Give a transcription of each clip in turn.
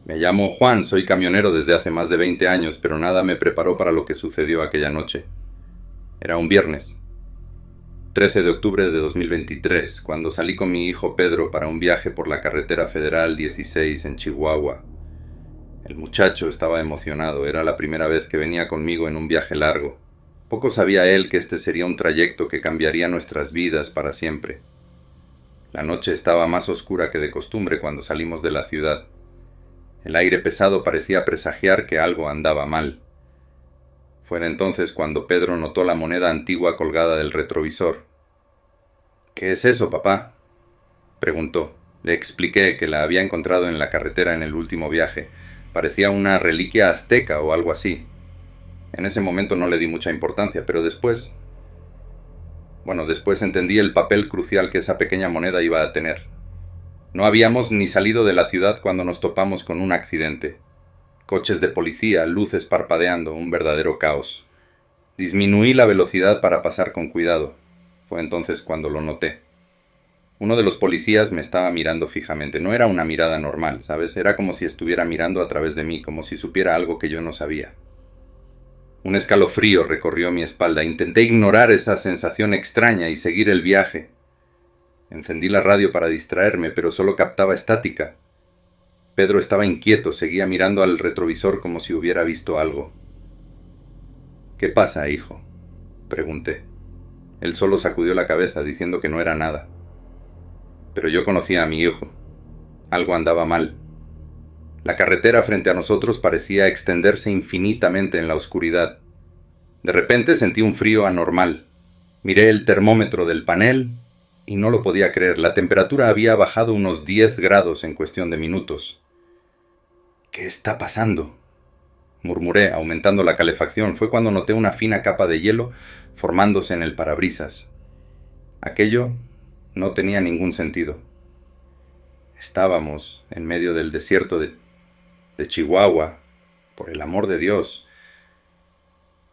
Me llamo Juan, soy camionero desde hace más de 20 años, pero nada me preparó para lo que sucedió aquella noche. Era un viernes, 13 de octubre de 2023, cuando salí con mi hijo Pedro para un viaje por la carretera federal 16 en Chihuahua. El muchacho estaba emocionado, era la primera vez que venía conmigo en un viaje largo. Poco sabía él que este sería un trayecto que cambiaría nuestras vidas para siempre. La noche estaba más oscura que de costumbre cuando salimos de la ciudad. El aire pesado parecía presagiar que algo andaba mal. Fue entonces cuando Pedro notó la moneda antigua colgada del retrovisor. ¿Qué es eso, papá?, preguntó. Le expliqué que la había encontrado en la carretera en el último viaje. Parecía una reliquia azteca o algo así. En ese momento no le di mucha importancia, pero después entendí el papel crucial que esa pequeña moneda iba a tener. No habíamos ni salido de la ciudad cuando nos topamos con un accidente. Coches de policía, luces parpadeando, un verdadero caos. Disminuí la velocidad para pasar con cuidado. Fue entonces cuando lo noté. Uno de los policías me estaba mirando fijamente. No era una mirada normal, ¿sabes? Era como si estuviera mirando a través de mí, como si supiera algo que yo no sabía. Un escalofrío recorrió mi espalda. Intenté ignorar esa sensación extraña y seguir el viaje. Encendí la radio para distraerme, pero solo captaba estática. Pedro estaba inquieto, seguía mirando al retrovisor como si hubiera visto algo. ¿Qué pasa, hijo?, pregunté. Él solo sacudió la cabeza, diciendo que no era nada. Pero yo conocía a mi hijo. Algo andaba mal. La carretera frente a nosotros parecía extenderse infinitamente en la oscuridad. De repente sentí un frío anormal. Miré el termómetro del panel y no lo podía creer. La temperatura había bajado unos 10 grados en cuestión de minutos. ¿Qué está pasando?, murmuré, aumentando la calefacción. Fue cuando noté una fina capa de hielo formándose en el parabrisas. Aquello no tenía ningún sentido. Estábamos en medio del desierto de Chihuahua. Por el amor de Dios.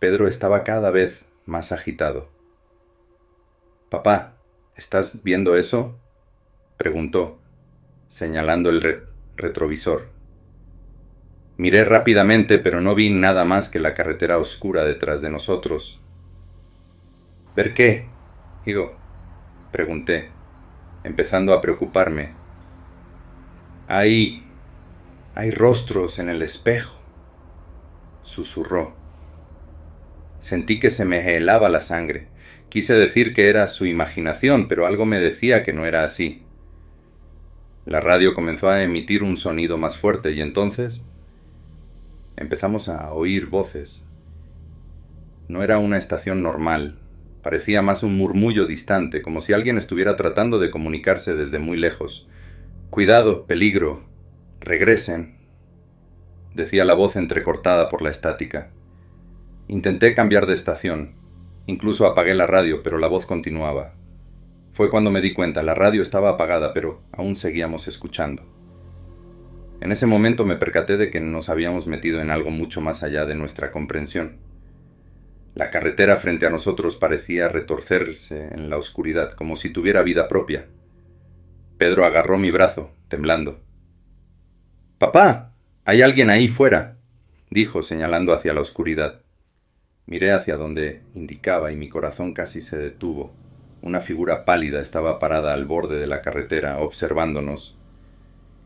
Pedro estaba cada vez más agitado. «Papá, ¿estás viendo eso?», preguntó, señalando el retrovisor. Miré rápidamente, pero no vi nada más que la carretera oscura detrás de nosotros. «¿Ver qué, hijo?», pregunté, empezando a preocuparme. Hay rostros en el espejo», susurró. Sentí que se me helaba la sangre. Quise decir que era su imaginación, pero algo me decía que no era así. La radio comenzó a emitir un sonido más fuerte y entonces empezamos a oír voces. No era una estación normal. Parecía más un murmullo distante, como si alguien estuviera tratando de comunicarse desde muy lejos. «Cuidado, peligro, regresen», decía la voz entrecortada por la estática. Intenté cambiar de estación. Incluso apagué la radio, pero la voz continuaba. Fue cuando me di cuenta, la radio estaba apagada, pero aún seguíamos escuchando. En ese momento me percaté de que nos habíamos metido en algo mucho más allá de nuestra comprensión. La carretera frente a nosotros parecía retorcerse en la oscuridad, como si tuviera vida propia. Pedro agarró mi brazo, temblando. «Papá, hay alguien ahí fuera», dijo, señalando hacia la oscuridad. Miré hacia donde indicaba y mi corazón casi se detuvo. Una figura pálida estaba parada al borde de la carretera, observándonos.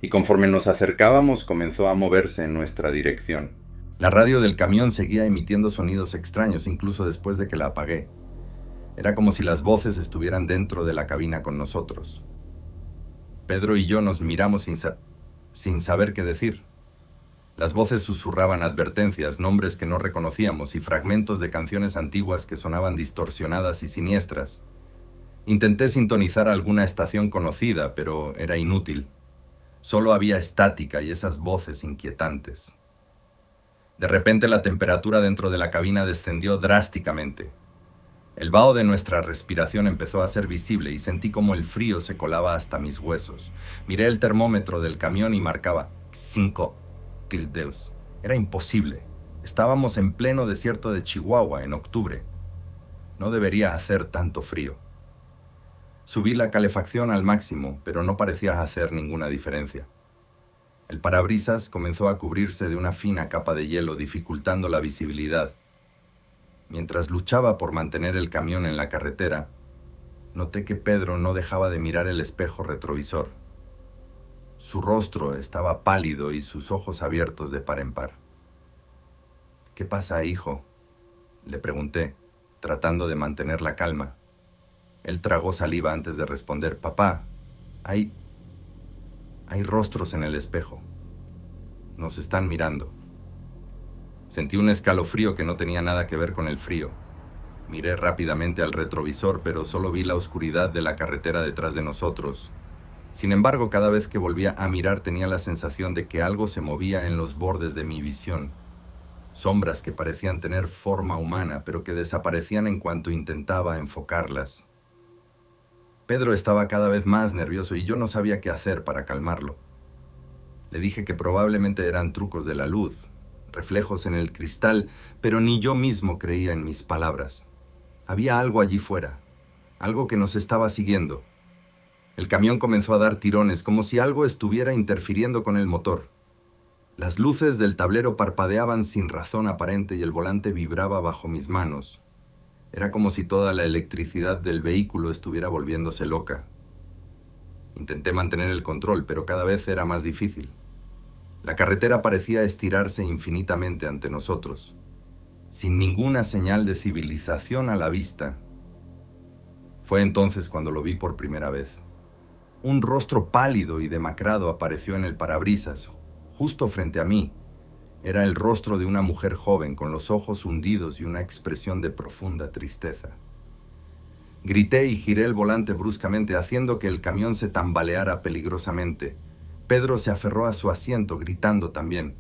Y conforme nos acercábamos, comenzó a moverse en nuestra dirección. La radio del camión seguía emitiendo sonidos extraños, incluso después de que la apagué. Era como si las voces estuvieran dentro de la cabina con nosotros. Pedro y yo nos miramos sin saber qué decir. Las voces susurraban advertencias, nombres que no reconocíamos y fragmentos de canciones antiguas que sonaban distorsionadas y siniestras. Intenté sintonizar alguna estación conocida, pero era inútil. Solo había estática y esas voces inquietantes. De repente la temperatura dentro de la cabina descendió drásticamente. El vaho de nuestra respiración empezó a ser visible y sentí como el frío se colaba hasta mis huesos. Miré el termómetro del camión y marcaba 5 Deus. Era imposible. Estábamos en pleno desierto de Chihuahua en octubre. No debería hacer tanto frío. Subí la calefacción al máximo, pero no parecía hacer ninguna diferencia. El parabrisas comenzó a cubrirse de una fina capa de hielo, dificultando la visibilidad. Mientras luchaba por mantener el camión en la carretera, noté que Pedro no dejaba de mirar el espejo retrovisor. Su rostro estaba pálido y sus ojos abiertos de par en par. «¿Qué pasa, hijo?», le pregunté, tratando de mantener la calma. Él tragó saliva antes de responder. «Papá, hay rostros en el espejo. Nos están mirando». Sentí un escalofrío que no tenía nada que ver con el frío. Miré rápidamente al retrovisor, pero solo vi la oscuridad de la carretera detrás de nosotros. Sin embargo, cada vez que volvía a mirar tenía la sensación de que algo se movía en los bordes de mi visión. Sombras que parecían tener forma humana, pero que desaparecían en cuanto intentaba enfocarlas. Pedro estaba cada vez más nervioso y yo no sabía qué hacer para calmarlo. Le dije que probablemente eran trucos de la luz, reflejos en el cristal, pero ni yo mismo creía en mis palabras. Había algo allí fuera, algo que nos estaba siguiendo. El camión comenzó a dar tirones, como si algo estuviera interfiriendo con el motor. Las luces del tablero parpadeaban sin razón aparente y el volante vibraba bajo mis manos. Era como si toda la electricidad del vehículo estuviera volviéndose loca. Intenté mantener el control, pero cada vez era más difícil. La carretera parecía estirarse infinitamente ante nosotros, sin ninguna señal de civilización a la vista. Fue entonces cuando lo vi por primera vez. Un rostro pálido y demacrado apareció en el parabrisas, justo frente a mí. Era el rostro de una mujer joven, con los ojos hundidos y una expresión de profunda tristeza. Grité y giré el volante bruscamente, haciendo que el camión se tambaleara peligrosamente. Pedro se aferró a su asiento, gritando también.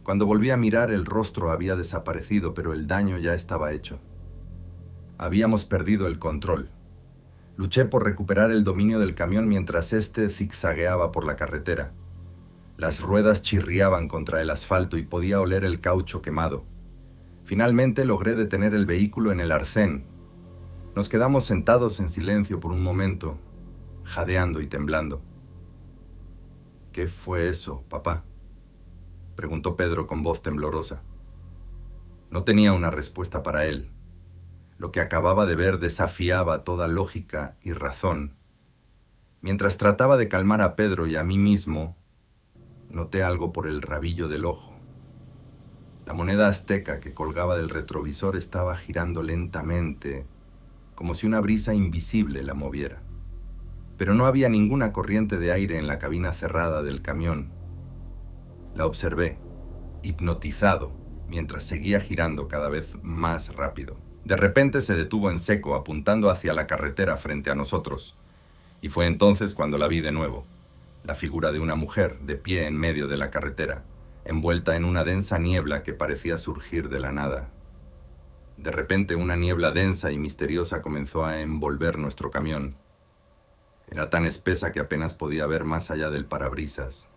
Cuando volví a mirar, el rostro había desaparecido, pero el daño ya estaba hecho. Habíamos perdido el control. Luché por recuperar el dominio del camión mientras éste zigzagueaba por la carretera. Las ruedas chirriaban contra el asfalto y podía oler el caucho quemado. Finalmente logré detener el vehículo en el arcén. Nos quedamos sentados en silencio por un momento, jadeando y temblando. «¿Qué fue eso, papá?», preguntó Pedro con voz temblorosa. No tenía una respuesta para él. Lo que acababa de ver desafiaba toda lógica y razón. Mientras trataba de calmar a Pedro y a mí mismo, noté algo por el rabillo del ojo. La moneda azteca que colgaba del retrovisor estaba girando lentamente, como si una brisa invisible la moviera. Pero no había ninguna corriente de aire en la cabina cerrada del camión. La observé, hipnotizado, mientras seguía girando cada vez más rápido. De repente se detuvo en seco, apuntando hacia la carretera frente a nosotros. Y fue entonces cuando la vi de nuevo. La figura de una mujer, de pie en medio de la carretera, envuelta en una densa niebla que parecía surgir de la nada. De repente una niebla densa y misteriosa comenzó a envolver nuestro camión. Era tan espesa que apenas podía ver más allá del parabrisas.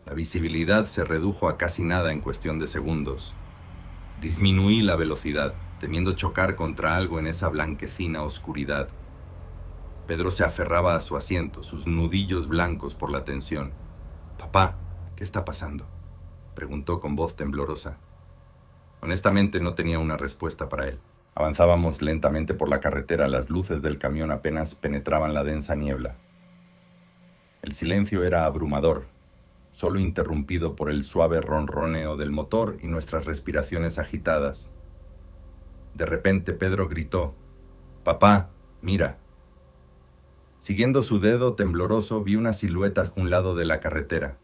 La visibilidad se redujo a casi nada en cuestión de segundos. Disminuí la velocidad, temiendo chocar contra algo en esa blanquecina oscuridad. Pedro se aferraba a su asiento, sus nudillos blancos por la tensión. «Papá, ¿qué está pasando?», preguntó con voz temblorosa. Honestamente no tenía una respuesta para él. Avanzábamos lentamente por la carretera, las luces del camión apenas penetraban la densa niebla. El silencio era abrumador, solo interrumpido por el suave ronroneo del motor y nuestras respiraciones agitadas. De repente Pedro gritó: «Papá, mira». Siguiendo su dedo tembloroso vi una silueta a un lado de la carretera.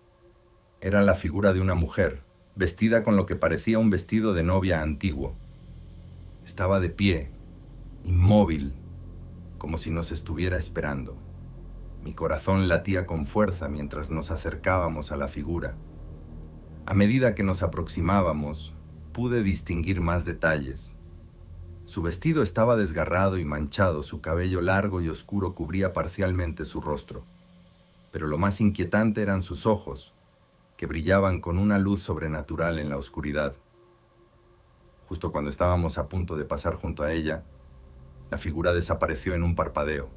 Era la figura de una mujer, vestida con lo que parecía un vestido de novia antiguo. Estaba de pie, inmóvil, como si nos estuviera esperando. Mi corazón latía con fuerza mientras nos acercábamos a la figura. A medida que nos aproximábamos, pude distinguir más detalles. Su vestido estaba desgarrado y manchado, su cabello largo y oscuro cubría parcialmente su rostro. Pero lo más inquietante eran sus ojos, que brillaban con una luz sobrenatural en la oscuridad. Justo cuando estábamos a punto de pasar junto a ella, la figura desapareció en un parpadeo.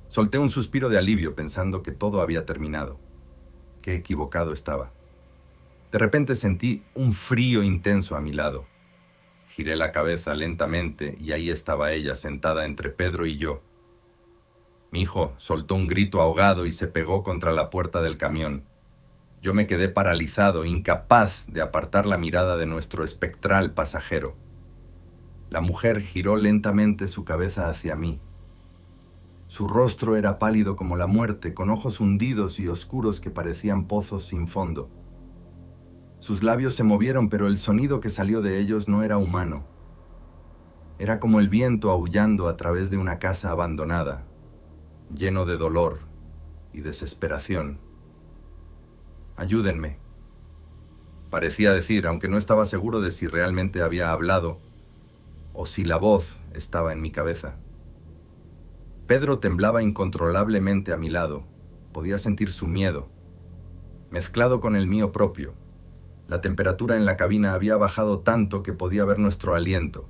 Solté un suspiro de alivio pensando que todo había terminado. Qué equivocado estaba. De repente sentí un frío intenso a mi lado. Giré la cabeza lentamente y ahí estaba ella sentada entre Pedro y yo. Mi hijo soltó un grito ahogado y se pegó contra la puerta del camión. Yo me quedé paralizado, incapaz de apartar la mirada de nuestro espectral pasajero. La mujer giró lentamente su cabeza hacia mí. Su rostro era pálido como la muerte, con ojos hundidos y oscuros que parecían pozos sin fondo. Sus labios se movieron, pero el sonido que salió de ellos no era humano. Era como el viento aullando a través de una casa abandonada, lleno de dolor y desesperación. «Ayúdenme», parecía decir, aunque no estaba seguro de si realmente había hablado o si la voz estaba en mi cabeza. Pedro temblaba incontrolablemente a mi lado. Podía sentir su miedo, mezclado con el mío propio. La temperatura en la cabina había bajado tanto que podía ver nuestro aliento.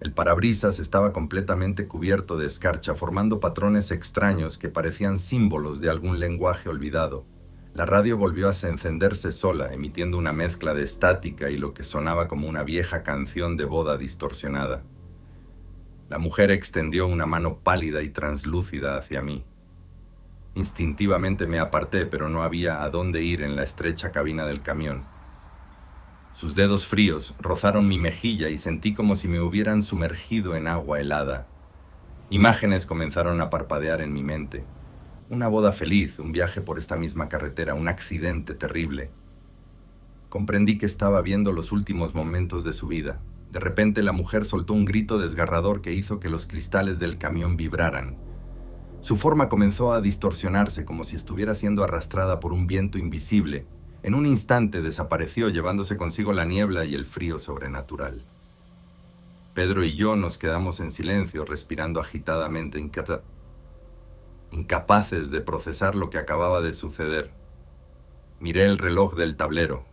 El parabrisas estaba completamente cubierto de escarcha, formando patrones extraños que parecían símbolos de algún lenguaje olvidado. La radio volvió a encenderse sola, emitiendo una mezcla de estática y lo que sonaba como una vieja canción de boda distorsionada. La mujer extendió una mano pálida y translúcida hacia mí. Instintivamente me aparté, pero no había a dónde ir en la estrecha cabina del camión. Sus dedos fríos rozaron mi mejilla y sentí como si me hubieran sumergido en agua helada. Imágenes comenzaron a parpadear en mi mente. Una boda feliz, un viaje por esta misma carretera, un accidente terrible. Comprendí que estaba viendo los últimos momentos de su vida. De repente la mujer soltó un grito desgarrador que hizo que los cristales del camión vibraran. Su forma comenzó a distorsionarse como si estuviera siendo arrastrada por un viento invisible. En un instante desapareció, llevándose consigo la niebla y el frío sobrenatural. Pedro y yo nos quedamos en silencio, respirando agitadamente, incapaces de procesar lo que acababa de suceder. Miré el reloj del tablero.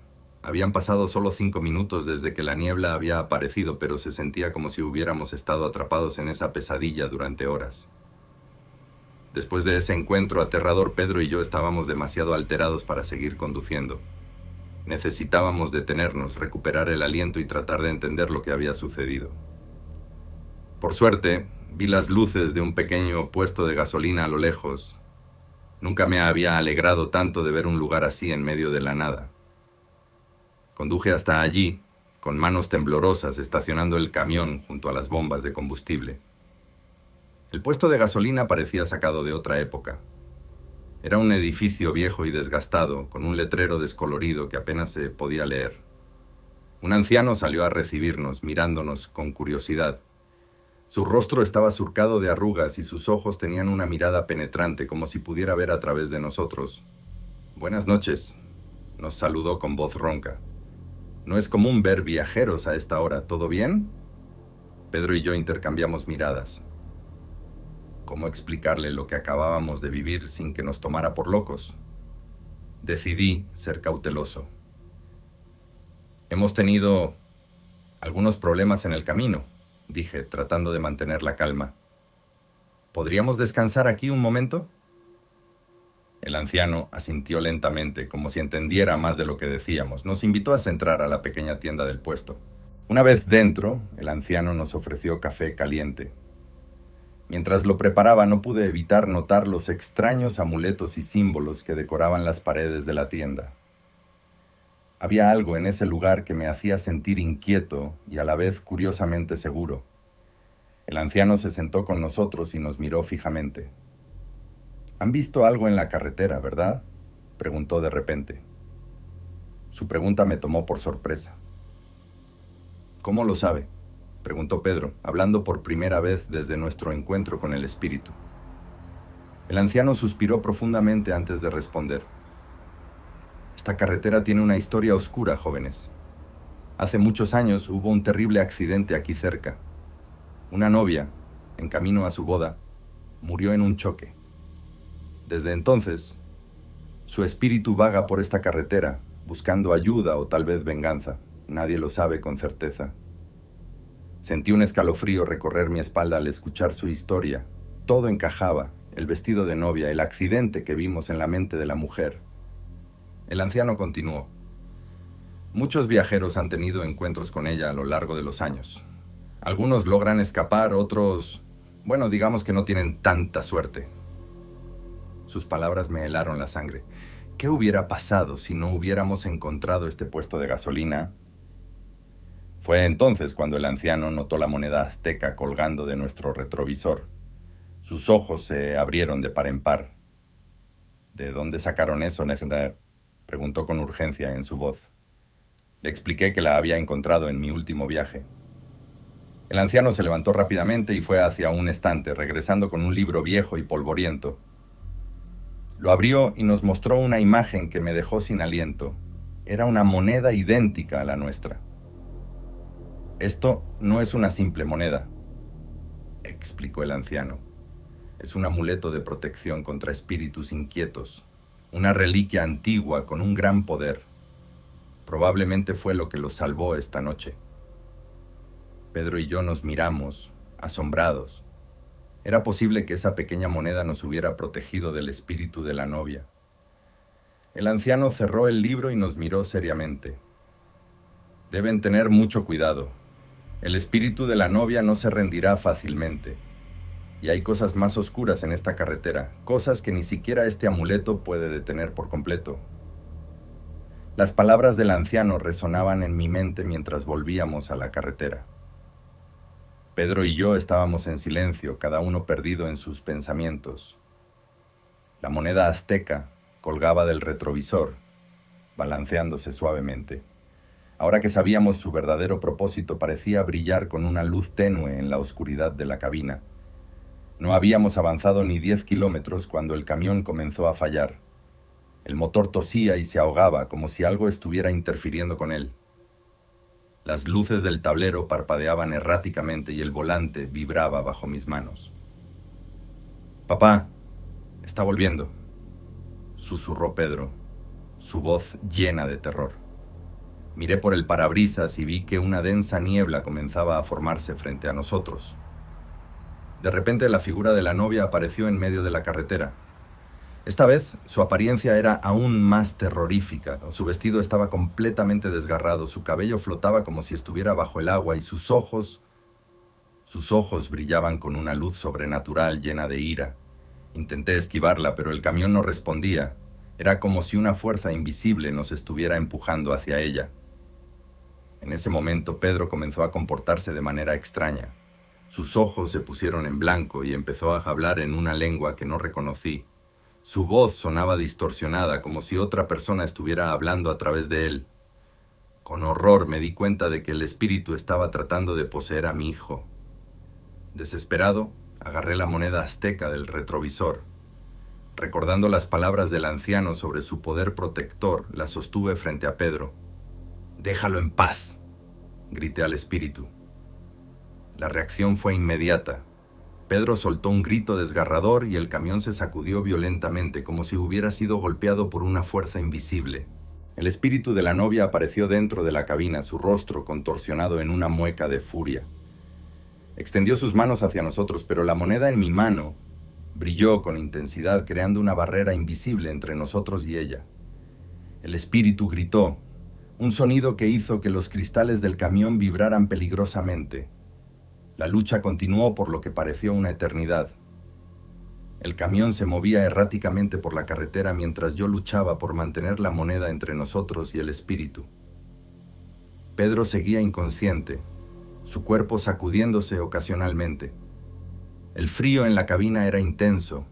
Habían pasado solo 5 minutos desde que la niebla había aparecido, pero se sentía como si hubiéramos estado atrapados en esa pesadilla durante horas. Después de ese encuentro aterrador, Pedro y yo estábamos demasiado alterados para seguir conduciendo. Necesitábamos detenernos, recuperar el aliento y tratar de entender lo que había sucedido. Por suerte, vi las luces de un pequeño puesto de gasolina a lo lejos. Nunca me había alegrado tanto de ver un lugar así en medio de la nada. Conduje hasta allí, con manos temblorosas, estacionando el camión junto a las bombas de combustible. El puesto de gasolina parecía sacado de otra época. Era un edificio viejo y desgastado, con un letrero descolorido que apenas se podía leer. Un anciano salió a recibirnos, mirándonos con curiosidad. Su rostro estaba surcado de arrugas y sus ojos tenían una mirada penetrante, como si pudiera ver a través de nosotros. «Buenas noches», nos saludó con voz ronca. «No es común ver viajeros a esta hora. ¿Todo bien?» Pedro y yo intercambiamos miradas. ¿Cómo explicarle lo que acabábamos de vivir sin que nos tomara por locos? Decidí ser cauteloso. «Hemos tenido algunos problemas en el camino», dije, tratando de mantener la calma. «¿Podríamos descansar aquí un momento?» El anciano asintió lentamente, como si entendiera más de lo que decíamos. Nos invitó a entrar a la pequeña tienda del puesto. Una vez dentro, el anciano nos ofreció café caliente. Mientras lo preparaba, no pude evitar notar los extraños amuletos y símbolos que decoraban las paredes de la tienda. Había algo en ese lugar que me hacía sentir inquieto y a la vez curiosamente seguro. El anciano se sentó con nosotros y nos miró fijamente. «Han visto algo en la carretera, ¿verdad?», preguntó de repente. Su pregunta me tomó por sorpresa. «¿Cómo lo sabe?», preguntó Pedro, hablando por primera vez desde nuestro encuentro con el espíritu. El anciano suspiró profundamente antes de responder. «Esta carretera tiene una historia oscura, jóvenes. Hace muchos años hubo un terrible accidente aquí cerca. Una novia, en camino a su boda, murió en un choque. Desde entonces, su espíritu vaga por esta carretera, buscando ayuda o tal vez venganza. Nadie lo sabe con certeza». Sentí un escalofrío recorrer mi espalda al escuchar su historia. Todo encajaba: el vestido de novia, el accidente que vimos en la mente de la mujer. El anciano continuó. Muchos viajeros han tenido encuentros con ella a lo largo de los años. Algunos logran escapar, otros, bueno, digamos que no tienen tanta suerte. Sus palabras me helaron la sangre. ¿Qué hubiera pasado si no hubiéramos encontrado este puesto de gasolina? Fue entonces cuando el anciano notó la moneda azteca colgando de nuestro retrovisor. Sus ojos se abrieron de par en par. ¿De dónde sacaron eso, Nesner?, preguntó con urgencia en su voz. Le expliqué que la había encontrado en mi último viaje. El anciano se levantó rápidamente y fue hacia un estante, regresando con un libro viejo y polvoriento. Lo abrió y nos mostró una imagen que me dejó sin aliento. Era una moneda idéntica a la nuestra. Esto no es una simple moneda, explicó el anciano. Es un amuleto de protección contra espíritus inquietos, una reliquia antigua con un gran poder. Probablemente fue lo que los salvó esta noche. Pedro y yo nos miramos, asombrados. Era posible que esa pequeña moneda nos hubiera protegido del espíritu de la novia. El anciano cerró el libro y nos miró seriamente. Deben tener mucho cuidado. El espíritu de la novia no se rendirá fácilmente. Y hay cosas más oscuras en esta carretera, cosas que ni siquiera este amuleto puede detener por completo. Las palabras del anciano resonaban en mi mente mientras volvíamos a la carretera. Pedro y yo estábamos en silencio, cada uno perdido en sus pensamientos. La moneda azteca colgaba del retrovisor, balanceándose suavemente. Ahora que sabíamos su verdadero propósito, parecía brillar con una luz tenue en la oscuridad de la cabina. No habíamos avanzado ni 10 kilómetros cuando el camión comenzó a fallar. El motor tosía y se ahogaba como si algo estuviera interfiriendo con él. Las luces del tablero parpadeaban erráticamente y el volante vibraba bajo mis manos. «Papá, está volviendo», susurró Pedro, su voz llena de terror. Miré por el parabrisas y vi que una densa niebla comenzaba a formarse frente a nosotros. De repente la figura de la novia apareció en medio de la carretera. Esta vez su apariencia era aún más terrorífica. Su vestido estaba completamente desgarrado, su cabello flotaba como si estuviera bajo el agua y sus ojos brillaban con una luz sobrenatural llena de ira. Intenté esquivarla, pero el camión no respondía. Era como si una fuerza invisible nos estuviera empujando hacia ella. En ese momento Pedro comenzó a comportarse de manera extraña. Sus ojos se pusieron en blanco y empezó a hablar en una lengua que no reconocí. Su voz sonaba distorsionada, como si otra persona estuviera hablando a través de él. Con horror me di cuenta de que el espíritu estaba tratando de poseer a mi hijo. Desesperado, agarré la moneda azteca del retrovisor. Recordando las palabras del anciano sobre su poder protector, la sostuve frente a Pedro. «Déjalo en paz», grité al espíritu. La reacción fue inmediata. Pedro soltó un grito desgarrador y el camión se sacudió violentamente, como si hubiera sido golpeado por una fuerza invisible. El espíritu de la novia apareció dentro de la cabina, su rostro contorsionado en una mueca de furia. Extendió sus manos hacia nosotros, pero la moneda en mi mano brilló con intensidad, creando una barrera invisible entre nosotros y ella. El espíritu gritó, un sonido que hizo que los cristales del camión vibraran peligrosamente. La lucha continuó por lo que pareció una eternidad. El camión se movía erráticamente por la carretera mientras yo luchaba por mantener la moneda entre nosotros y el espíritu. Pedro seguía inconsciente, su cuerpo sacudiéndose ocasionalmente. El frío en la cabina era intenso.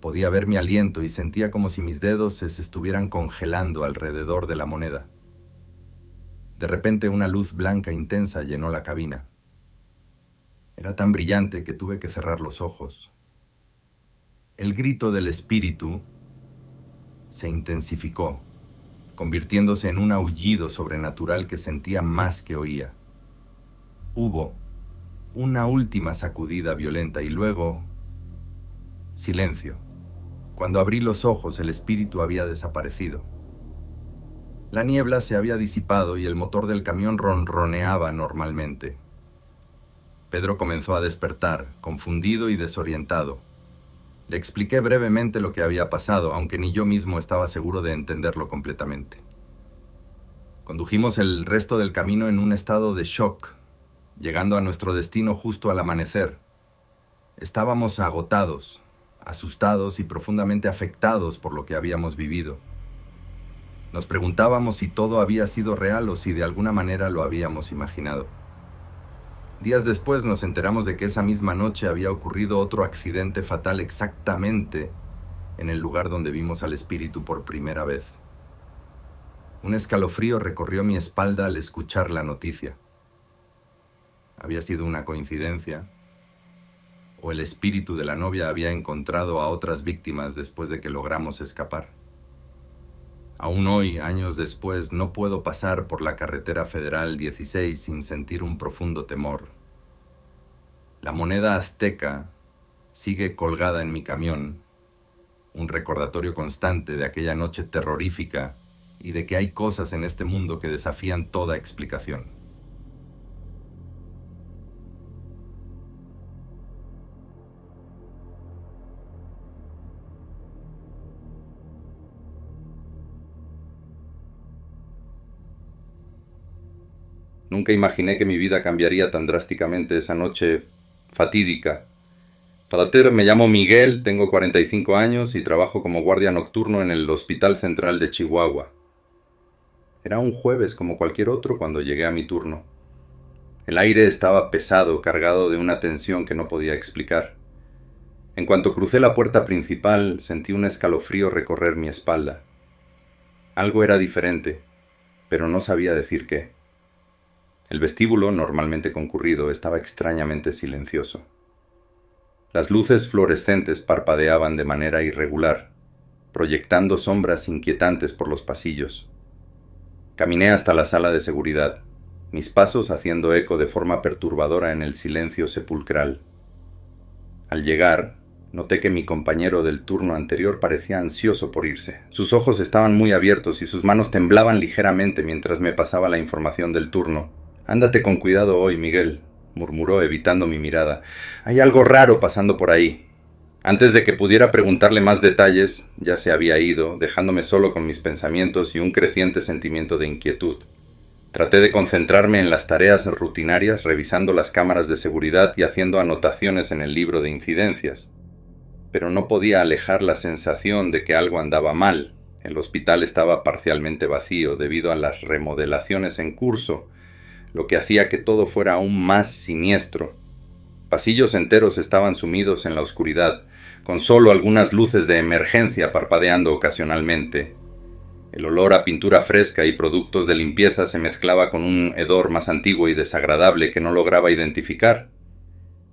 Podía ver mi aliento y sentía como si mis dedos se estuvieran congelando alrededor de la moneda. De repente una luz blanca intensa llenó la cabina. Era tan brillante que tuve que cerrar los ojos. El grito del espíritu se intensificó, convirtiéndose en un aullido sobrenatural que sentía más que oía. Hubo una última sacudida violenta y luego silencio. Cuando abrí los ojos, el espíritu había desaparecido. La niebla se había disipado y el motor del camión ronroneaba normalmente. Pedro comenzó a despertar, confundido y desorientado. Le expliqué brevemente lo que había pasado, aunque ni yo mismo estaba seguro de entenderlo completamente. Condujimos el resto del camino en un estado de shock, llegando a nuestro destino justo al amanecer. Estábamos agotados, asustados y profundamente afectados por lo que habíamos vivido. Nos preguntábamos si todo había sido real o si de alguna manera lo habíamos imaginado. Días después nos enteramos de que esa misma noche había ocurrido otro accidente fatal exactamente en el lugar donde vimos al espíritu por primera vez. Un escalofrío recorrió mi espalda al escuchar la noticia. ¿Había sido una coincidencia? ¿O el espíritu de la novia había encontrado a otras víctimas después de que logramos escapar? Aún hoy, años después, no puedo pasar por la carretera federal 16 sin sentir un profundo temor. La moneda azteca sigue colgada en mi camión, un recordatorio constante de aquella noche terrorífica y de que hay cosas en este mundo que desafían toda explicación. Nunca imaginé que mi vida cambiaría tan drásticamente esa noche fatídica. Pater, me llamo Miguel, tengo 45 años y trabajo como guardia nocturno en el Hospital Central de Chihuahua. Era un jueves como cualquier otro cuando llegué a mi turno. El aire estaba pesado, cargado de una tensión que no podía explicar. En cuanto crucé la puerta principal, sentí un escalofrío recorrer mi espalda. Algo era diferente, pero no sabía decir qué. El vestíbulo, normalmente concurrido, estaba extrañamente silencioso. Las luces fluorescentes parpadeaban de manera irregular, proyectando sombras inquietantes por los pasillos. Caminé hasta la sala de seguridad, mis pasos haciendo eco de forma perturbadora en el silencio sepulcral. Al llegar, noté que mi compañero del turno anterior parecía ansioso por irse. Sus ojos estaban muy abiertos y sus manos temblaban ligeramente mientras me pasaba la información del turno. «Ándate con cuidado hoy, Miguel», murmuró evitando mi mirada. «Hay algo raro pasando por ahí». Antes de que pudiera preguntarle más detalles, ya se había ido, dejándome solo con mis pensamientos y un creciente sentimiento de inquietud. Traté de concentrarme en las tareas rutinarias, revisando las cámaras de seguridad y haciendo anotaciones en el libro de incidencias. Pero no podía alejar la sensación de que algo andaba mal. El hospital estaba parcialmente vacío debido a las remodelaciones en curso, lo que hacía que todo fuera aún más siniestro. Pasillos enteros estaban sumidos en la oscuridad, con solo algunas luces de emergencia parpadeando ocasionalmente. El olor a pintura fresca y productos de limpieza se mezclaba con un hedor más antiguo y desagradable que no lograba identificar.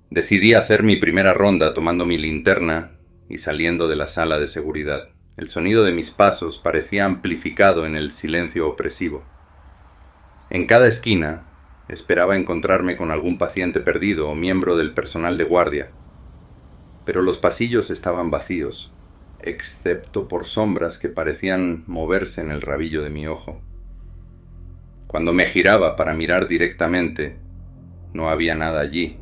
Decidí hacer mi primera ronda tomando mi linterna y saliendo de la sala de seguridad. El sonido de mis pasos parecía amplificado en el silencio opresivo. En cada esquina, esperaba encontrarme con algún paciente perdido o miembro del personal de guardia. Pero los pasillos estaban vacíos, excepto por sombras que parecían moverse en el rabillo de mi ojo. Cuando me giraba para mirar directamente, no había nada allí.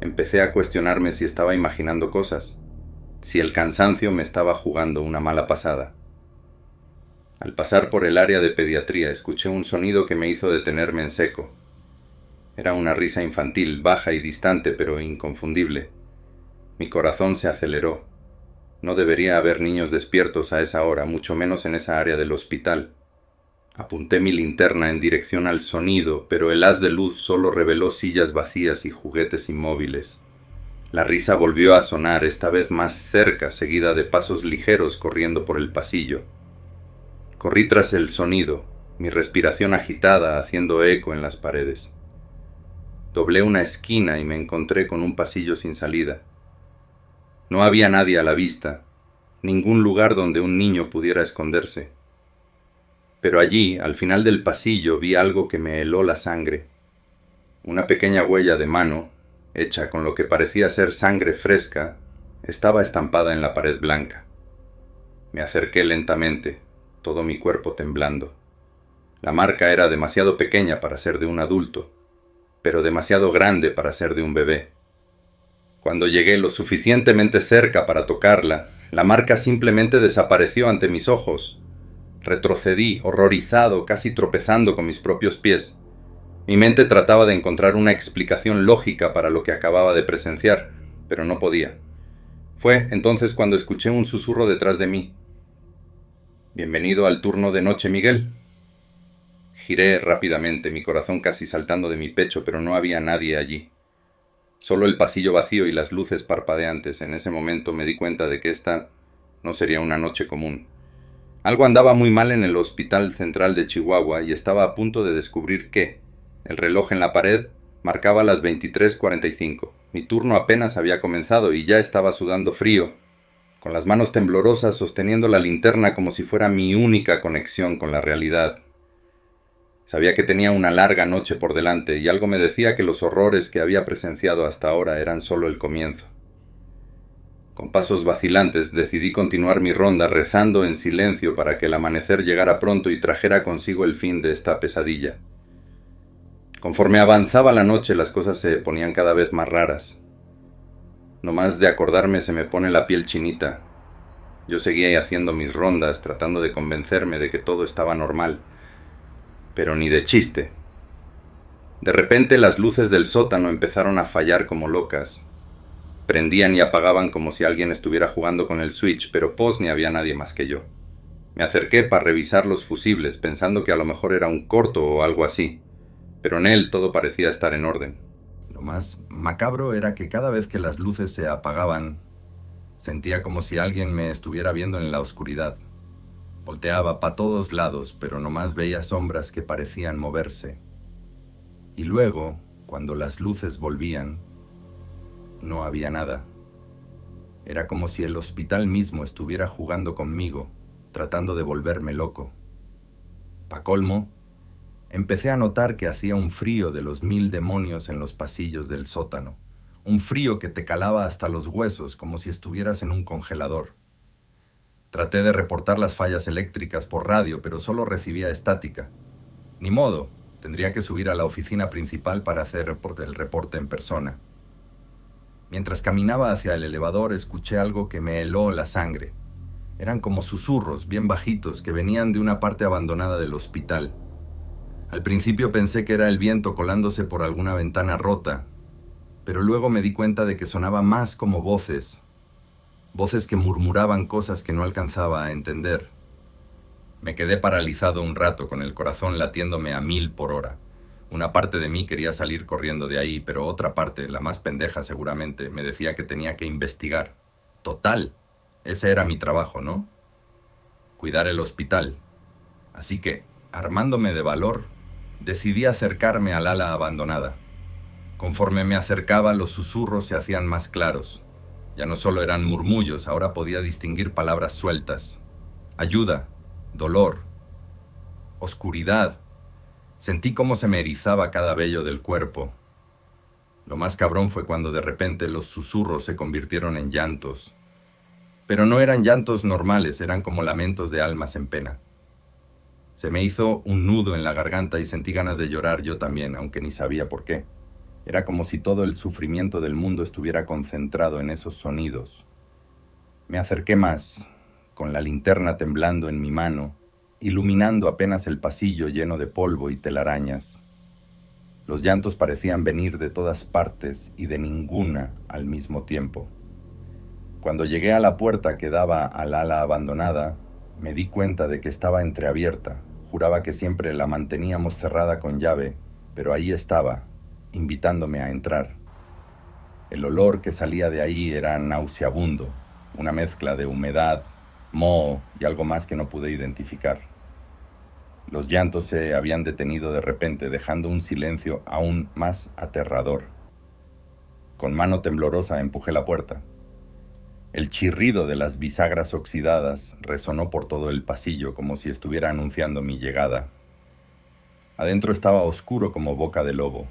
Empecé a cuestionarme si estaba imaginando cosas, si el cansancio me estaba jugando una mala pasada. Al pasar por el área de pediatría, escuché un sonido que me hizo detenerme en seco. Era una risa infantil, baja y distante, pero inconfundible. Mi corazón se aceleró. No debería haber niños despiertos a esa hora, mucho menos en esa área del hospital. Apunté mi linterna en dirección al sonido, pero el haz de luz solo reveló sillas vacías y juguetes inmóviles. La risa volvió a sonar, esta vez más cerca, seguida de pasos ligeros corriendo por el pasillo. Corrí tras el sonido, mi respiración agitada haciendo eco en las paredes. Doblé una esquina y me encontré con un pasillo sin salida. No había nadie a la vista, ningún lugar donde un niño pudiera esconderse. Pero allí, al final del pasillo, vi algo que me heló la sangre. Una pequeña huella de mano, hecha con lo que parecía ser sangre fresca, estaba estampada en la pared blanca. Me acerqué lentamente, todo mi cuerpo temblando. La marca era demasiado pequeña para ser de un adulto, pero demasiado grande para ser de un bebé. Cuando llegué lo suficientemente cerca para tocarla, la marca simplemente desapareció ante mis ojos. Retrocedí, horrorizado, casi tropezando con mis propios pies. Mi mente trataba de encontrar una explicación lógica para lo que acababa de presenciar, pero no podía. Fue entonces cuando escuché un susurro detrás de mí. «Bienvenido al turno de noche, Miguel». Giré rápidamente, mi corazón casi saltando de mi pecho, pero no había nadie allí. Solo el pasillo vacío y las luces parpadeantes. En ese momento me di cuenta de que esta no sería una noche común. Algo andaba muy mal en el Hospital Central de Chihuahua y estaba a punto de descubrir que el reloj en la pared marcaba las 23:45. Mi turno apenas había comenzado y ya estaba sudando frío, con las manos temblorosas sosteniendo la linterna como si fuera mi única conexión con la realidad. Sabía que tenía una larga noche por delante y algo me decía que los horrores que había presenciado hasta ahora eran solo el comienzo. Con pasos vacilantes decidí continuar mi ronda rezando en silencio para que el amanecer llegara pronto y trajera consigo el fin de esta pesadilla. Conforme avanzaba la noche las cosas se ponían cada vez más raras. No más de acordarme se me pone la piel chinita. Yo seguía haciendo mis rondas tratando de convencerme de que todo estaba normal. Pero ni de chiste. De repente las luces del sótano empezaron a fallar como locas. Prendían y apagaban como si alguien estuviera jugando con el switch, pero ni había nadie más que yo. Me acerqué para revisar los fusibles, pensando que a lo mejor era un corto o algo así, pero en él todo parecía estar en orden. Lo más macabro era que cada vez que las luces se apagaban, sentía como si alguien me estuviera viendo en la oscuridad. Volteaba para todos lados, pero nomás veía sombras que parecían moverse. Y luego, cuando las luces volvían, no había nada. Era como si el hospital mismo estuviera jugando conmigo, tratando de volverme loco. Pa' colmo, empecé a notar que hacía un frío de los 1000 demonios en los pasillos del sótano. Un frío que te calaba hasta los huesos, como si estuvieras en un congelador. Traté de reportar las fallas eléctricas por radio, pero solo recibía estática. Ni modo, tendría que subir a la oficina principal para hacer el reporte en persona. Mientras caminaba hacia el elevador, escuché algo que me heló la sangre. Eran como susurros, bien bajitos, que venían de una parte abandonada del hospital. Al principio pensé que era el viento colándose por alguna ventana rota, pero luego me di cuenta de que sonaba más como voces que murmuraban cosas que no alcanzaba a entender. Me quedé paralizado un rato con el corazón latiéndome a 1000 por hora. Una parte de mí quería salir corriendo de ahí, pero otra parte, la más pendeja seguramente, me decía que tenía que investigar. Total, ese era mi trabajo, ¿no? Cuidar el hospital. Así que, armándome de valor, decidí acercarme al ala abandonada. Conforme me acercaba, los susurros se hacían más claros. Ya no solo eran murmullos, ahora podía distinguir palabras sueltas. Ayuda, dolor, oscuridad. Sentí cómo se me erizaba cada vello del cuerpo. Lo más cabrón fue cuando de repente los susurros se convirtieron en llantos. Pero no eran llantos normales, eran como lamentos de almas en pena. Se me hizo un nudo en la garganta y sentí ganas de llorar yo también, aunque ni sabía por qué. Era como si todo el sufrimiento del mundo estuviera concentrado en esos sonidos. Me acerqué más, con la linterna temblando en mi mano, iluminando apenas el pasillo lleno de polvo y telarañas. Los llantos parecían venir de todas partes y de ninguna al mismo tiempo. Cuando llegué a la puerta que daba al ala abandonada, me di cuenta de que estaba entreabierta. Juraba que siempre la manteníamos cerrada con llave, pero ahí estaba, invitándome a entrar. El olor que salía de ahí era nauseabundo, una mezcla de humedad, moho y algo más que no pude identificar. Los llantos se habían detenido de repente, dejando un silencio aún más aterrador. Con mano temblorosa empujé la puerta. El chirrido de las bisagras oxidadas resonó por todo el pasillo como si estuviera anunciando mi llegada. Adentro estaba oscuro como boca de lobo.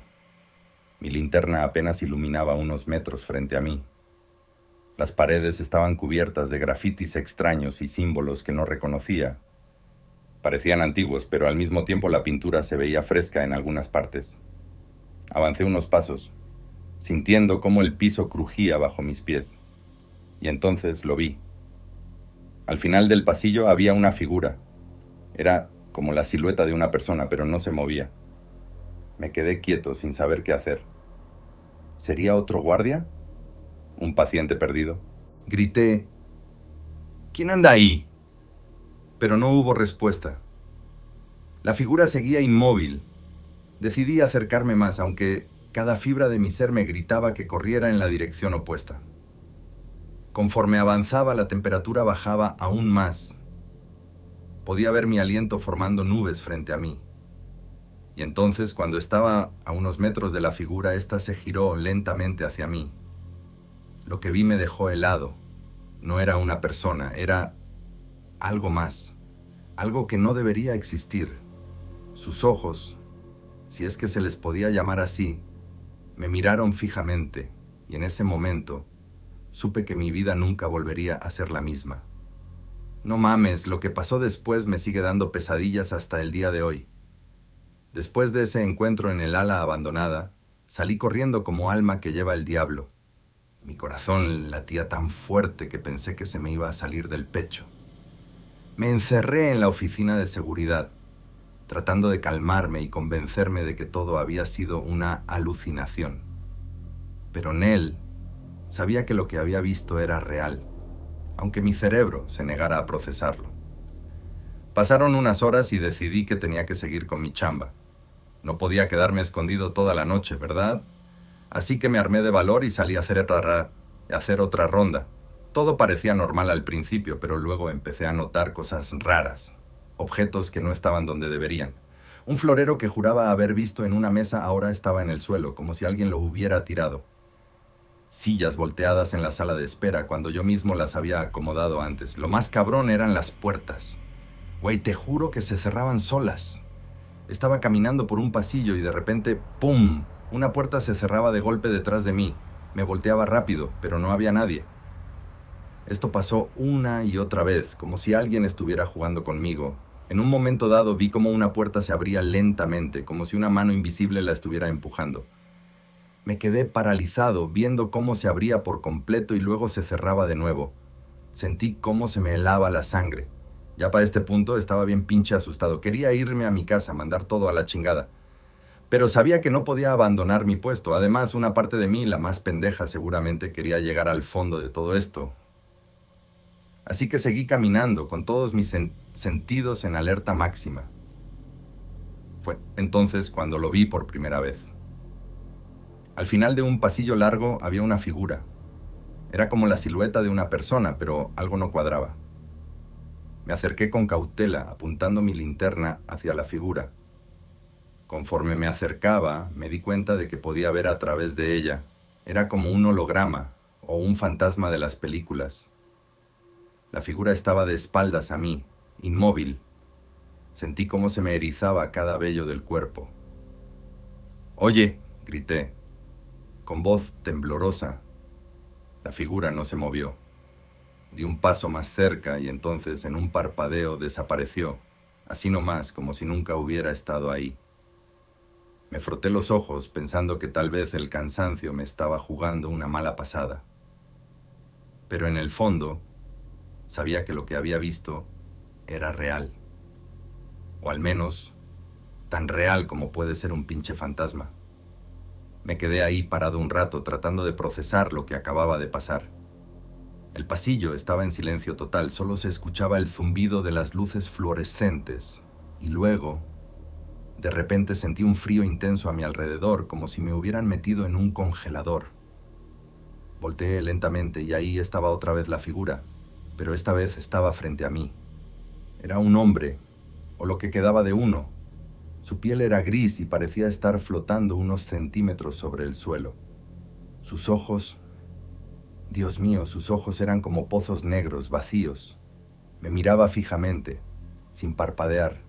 Mi linterna apenas iluminaba unos metros frente a mí. Las paredes estaban cubiertas de grafitis extraños y símbolos que no reconocía. Parecían antiguos, pero al mismo tiempo la pintura se veía fresca en algunas partes. Avancé unos pasos. sintiendo cómo el piso crujía bajo mis pies. Y entonces lo vi. Al final del pasillo había una figura. Era como la silueta de una persona, pero no se movía. Me quedé quieto sin saber qué hacer. ¿Sería otro guardia? ¿Un paciente perdido? Grité: ¿quién anda ahí? Pero no hubo respuesta. La figura seguía inmóvil. Decidí acercarme más, aunque cada fibra de mi ser me gritaba que corriera en la dirección opuesta. Conforme avanzaba, la temperatura bajaba aún más. Podía ver mi aliento formando nubes frente a mí. Y entonces, cuando estaba a unos metros de la figura, ésta se giró lentamente hacia mí. Lo que vi me dejó helado. No era una persona, era algo más. Algo que no debería existir. Sus ojos, si es que se les podía llamar así, me miraron fijamente, y en ese momento supe que mi vida nunca volvería a ser la misma. No mames, lo que pasó después me sigue dando pesadillas hasta el día de hoy. Después de ese encuentro en el ala abandonada, salí corriendo como alma que lleva el diablo. Mi corazón latía tan fuerte que pensé que se me iba a salir del pecho. Me encerré en la oficina de seguridad, tratando de calmarme y convencerme de que todo había sido una alucinación. Pero Nell sabía que lo que había visto era real, aunque mi cerebro se negara a procesarlo. Pasaron unas horas y decidí que tenía que seguir con mi chamba. No podía quedarme escondido toda la noche, ¿verdad? Así que me armé de valor y salí a hacer otra ronda. Todo parecía normal al principio, pero luego empecé a notar cosas raras, objetos que no estaban donde deberían. Un florero que juraba haber visto en una mesa ahora estaba en el suelo, como si alguien lo hubiera tirado. Sillas volteadas en la sala de espera, cuando yo mismo las había acomodado antes. Lo más cabrón eran las puertas. Güey, te juro que se cerraban solas. Estaba caminando por un pasillo y de repente, ¡pum!, una puerta se cerraba de golpe detrás de mí. Me volteaba rápido, pero no había nadie. Esto pasó una y otra vez, como si alguien estuviera jugando conmigo. En un momento dado vi como una puerta se abría lentamente, como si una mano invisible la estuviera empujando. Me quedé paralizado, viendo cómo se abría por completo y luego se cerraba de nuevo. Sentí cómo se me helaba la sangre. Ya para este punto estaba bien pinche asustado. Quería irme a mi casa, mandar todo a la chingada. Pero sabía que no podía abandonar mi puesto. Además, una parte de mí, la más pendeja, seguramente quería llegar al fondo de todo esto. Así que seguí caminando, con todos mis sentidos en alerta máxima. Fue entonces cuando lo vi por primera vez. Al final de un pasillo largo había una figura. Era como la silueta de una persona, pero algo no cuadraba. Me acerqué con cautela, apuntando mi linterna hacia la figura. Conforme me acercaba, me di cuenta de que podía ver a través de ella. Era como un holograma o un fantasma de las películas. La figura estaba de espaldas a mí, inmóvil. Sentí cómo se me erizaba cada vello del cuerpo. «¡Oye!», grité, con voz temblorosa. La figura no se movió. Di un paso más cerca y entonces, en un parpadeo, desapareció, así nomás, como si nunca hubiera estado ahí. Me froté los ojos pensando que tal vez el cansancio me estaba jugando una mala pasada. Pero en el fondo, sabía que lo que había visto era real. O al menos, tan real como puede ser un pinche fantasma. Me quedé ahí parado un rato tratando de procesar lo que acababa de pasar. El pasillo estaba en silencio total, solo se escuchaba el zumbido de las luces fluorescentes. Y luego, de repente sentí un frío intenso a mi alrededor, como si me hubieran metido en un congelador. Volteé lentamente y ahí estaba otra vez la figura, pero esta vez estaba frente a mí. Era un hombre, o lo que quedaba de uno. Su piel era gris y parecía estar flotando unos centímetros sobre el suelo. Sus ojos... Dios mío, sus ojos eran como pozos negros, vacíos. Me miraba fijamente, sin parpadear.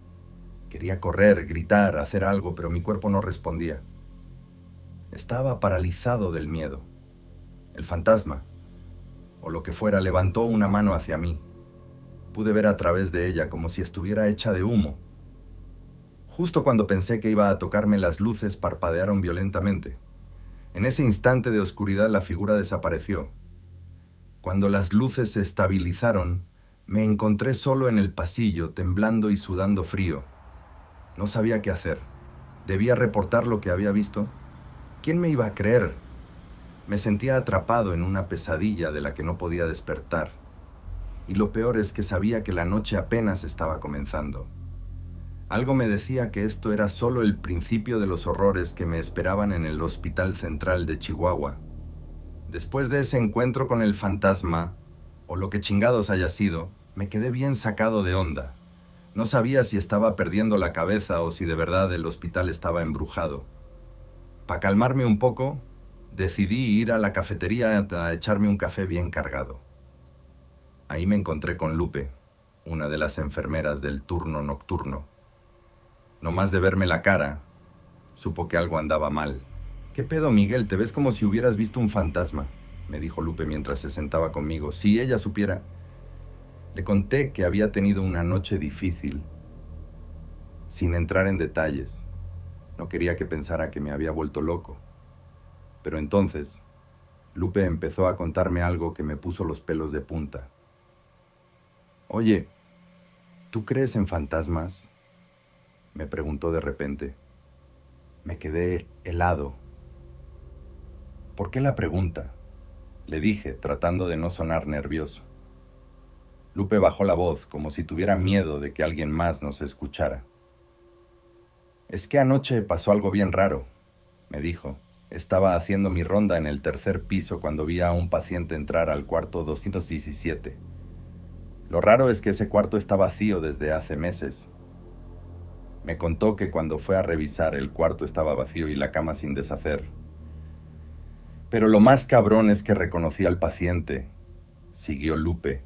Quería correr, gritar, hacer algo, pero mi cuerpo no respondía. Estaba paralizado del miedo. El fantasma, o lo que fuera, levantó una mano hacia mí. Pude ver a través de ella como si estuviera hecha de humo. Justo cuando pensé que iba a tocarme, las luces parpadearon violentamente. En ese instante de oscuridad la figura desapareció. Cuando las luces se estabilizaron, me encontré solo en el pasillo, temblando y sudando frío. No sabía qué hacer. ¿Debía reportar lo que había visto? ¿Quién me iba a creer? Me sentía atrapado en una pesadilla de la que no podía despertar. Y lo peor es que sabía que la noche apenas estaba comenzando. Algo me decía que esto era solo el principio de los horrores que me esperaban en el Hospital Central de Chihuahua. Después de ese encuentro con el fantasma, o lo que chingados haya sido, me quedé bien sacado de onda. No sabía si estaba perdiendo la cabeza o si de verdad el hospital estaba embrujado. Para calmarme un poco, decidí ir a la cafetería a echarme un café bien cargado. Ahí me encontré con Lupe, una de las enfermeras del turno nocturno. No más de verme la cara, supo que algo andaba mal. «¿Qué pedo, Miguel? Te ves como si hubieras visto un fantasma», me dijo Lupe mientras se sentaba conmigo. Si ella supiera. Le conté que había tenido una noche difícil, sin entrar en detalles. No quería que pensara que me había vuelto loco. Pero entonces, Lupe empezó a contarme algo que me puso los pelos de punta. «Oye, ¿tú crees en fantasmas?», me preguntó de repente. Me quedé helado. «¿Por qué la pregunta?», le dije, tratando de no sonar nervioso. Lupe bajó la voz, como si tuviera miedo de que alguien más nos escuchara. «Es que anoche pasó algo bien raro», me dijo. «Estaba haciendo mi ronda en el tercer piso cuando vi a un paciente entrar al cuarto 217. Lo raro es que ese cuarto está vacío desde hace meses. Me contó que cuando fue a revisar el cuarto estaba vacío y la cama sin deshacer. Pero lo más cabrón es que reconocí al paciente», siguió Lupe.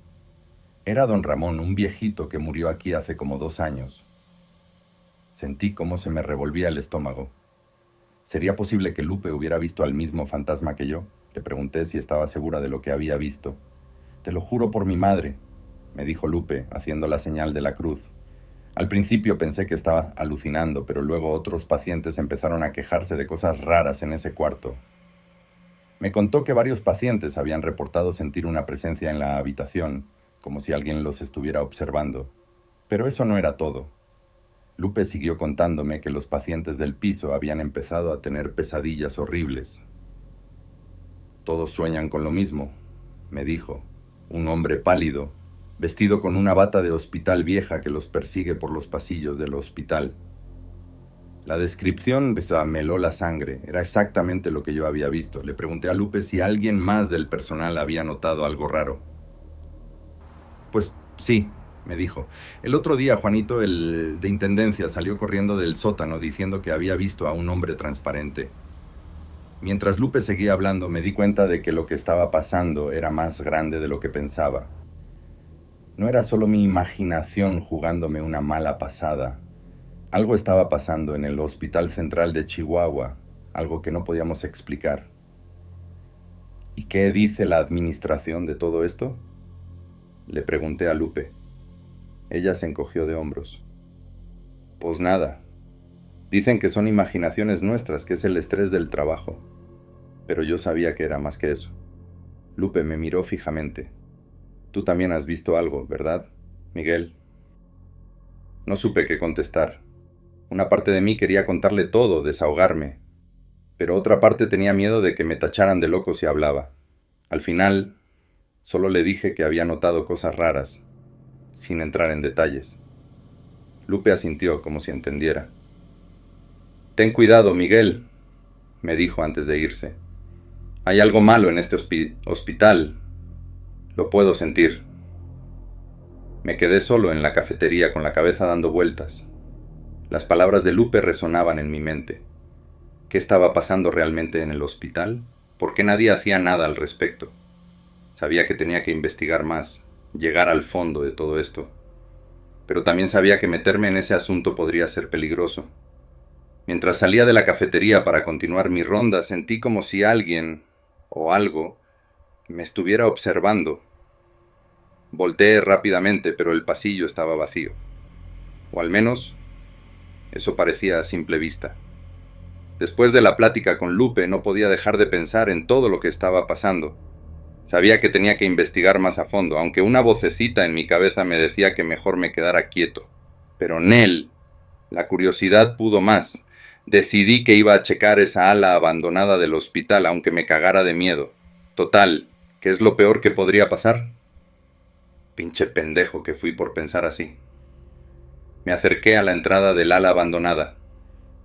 «Era don Ramón, un viejito que murió aquí hace como 2 años. Sentí cómo se me revolvía el estómago. ¿Sería posible que Lupe hubiera visto al mismo fantasma que yo? Le pregunté si estaba segura de lo que había visto. «Te lo juro por mi madre», me dijo Lupe, haciendo la señal de la cruz. Al principio pensé que estaba alucinando, pero luego otros pacientes empezaron a quejarse de cosas raras en ese cuarto. Me contó que varios pacientes habían reportado sentir una presencia en la habitación, como si alguien los estuviera observando. Pero eso no era todo. Lupe siguió contándome que los pacientes del piso habían empezado a tener pesadillas horribles. «Todos sueñan con lo mismo», me dijo. «Un hombre pálido, vestido con una bata de hospital vieja que los persigue por los pasillos del hospital». La descripción me heló la sangre. Era exactamente lo que yo había visto. Le pregunté a Lupe si alguien más del personal había notado algo raro. «Pues sí», me dijo. «El otro día Juanito, el de Intendencia, salió corriendo del sótano diciendo que había visto a un hombre transparente». Mientras Lupe seguía hablando, me di cuenta de que lo que estaba pasando era más grande de lo que pensaba. No era solo mi imaginación jugándome una mala pasada. Algo estaba pasando en el Hospital Central de Chihuahua, algo que no podíamos explicar. «¿Y qué dice la administración de todo esto?», le pregunté a Lupe. Ella se encogió de hombros. «Pues nada. Dicen que son imaginaciones nuestras, que es el estrés del trabajo». Pero yo sabía que era más que eso. Lupe me miró fijamente. «Tú también has visto algo, ¿verdad, Miguel?». No supe qué contestar. Una parte de mí quería contarle todo, desahogarme, pero otra parte tenía miedo de que me tacharan de loco si hablaba. Al final, solo le dije que había notado cosas raras, sin entrar en detalles. Lupe asintió como si entendiera. «Ten cuidado, Miguel», me dijo antes de irse. «Hay algo malo en este hospital. Lo puedo sentir». Me quedé solo en la cafetería con la cabeza dando vueltas. Las palabras de Lupe resonaban en mi mente. ¿Qué estaba pasando realmente en el hospital? ¿Por qué nadie hacía nada al respecto? Sabía que tenía que investigar más, llegar al fondo de todo esto. Pero también sabía que meterme en ese asunto podría ser peligroso. Mientras salía de la cafetería para continuar mi ronda, sentí como si alguien, o algo, me estuviera observando. Volteé rápidamente, pero el pasillo estaba vacío. O al menos, eso parecía a simple vista. Después de la plática con Lupe no podía dejar de pensar en todo lo que estaba pasando. Sabía que tenía que investigar más a fondo, aunque una vocecita en mi cabeza me decía que mejor me quedara quieto. Pero Nel, la curiosidad pudo más. Decidí que iba a checar esa ala abandonada del hospital, aunque me cagara de miedo. Total, ¿qué es lo peor que podría pasar? Pinche pendejo que fui por pensar así. Me acerqué a la entrada del ala abandonada.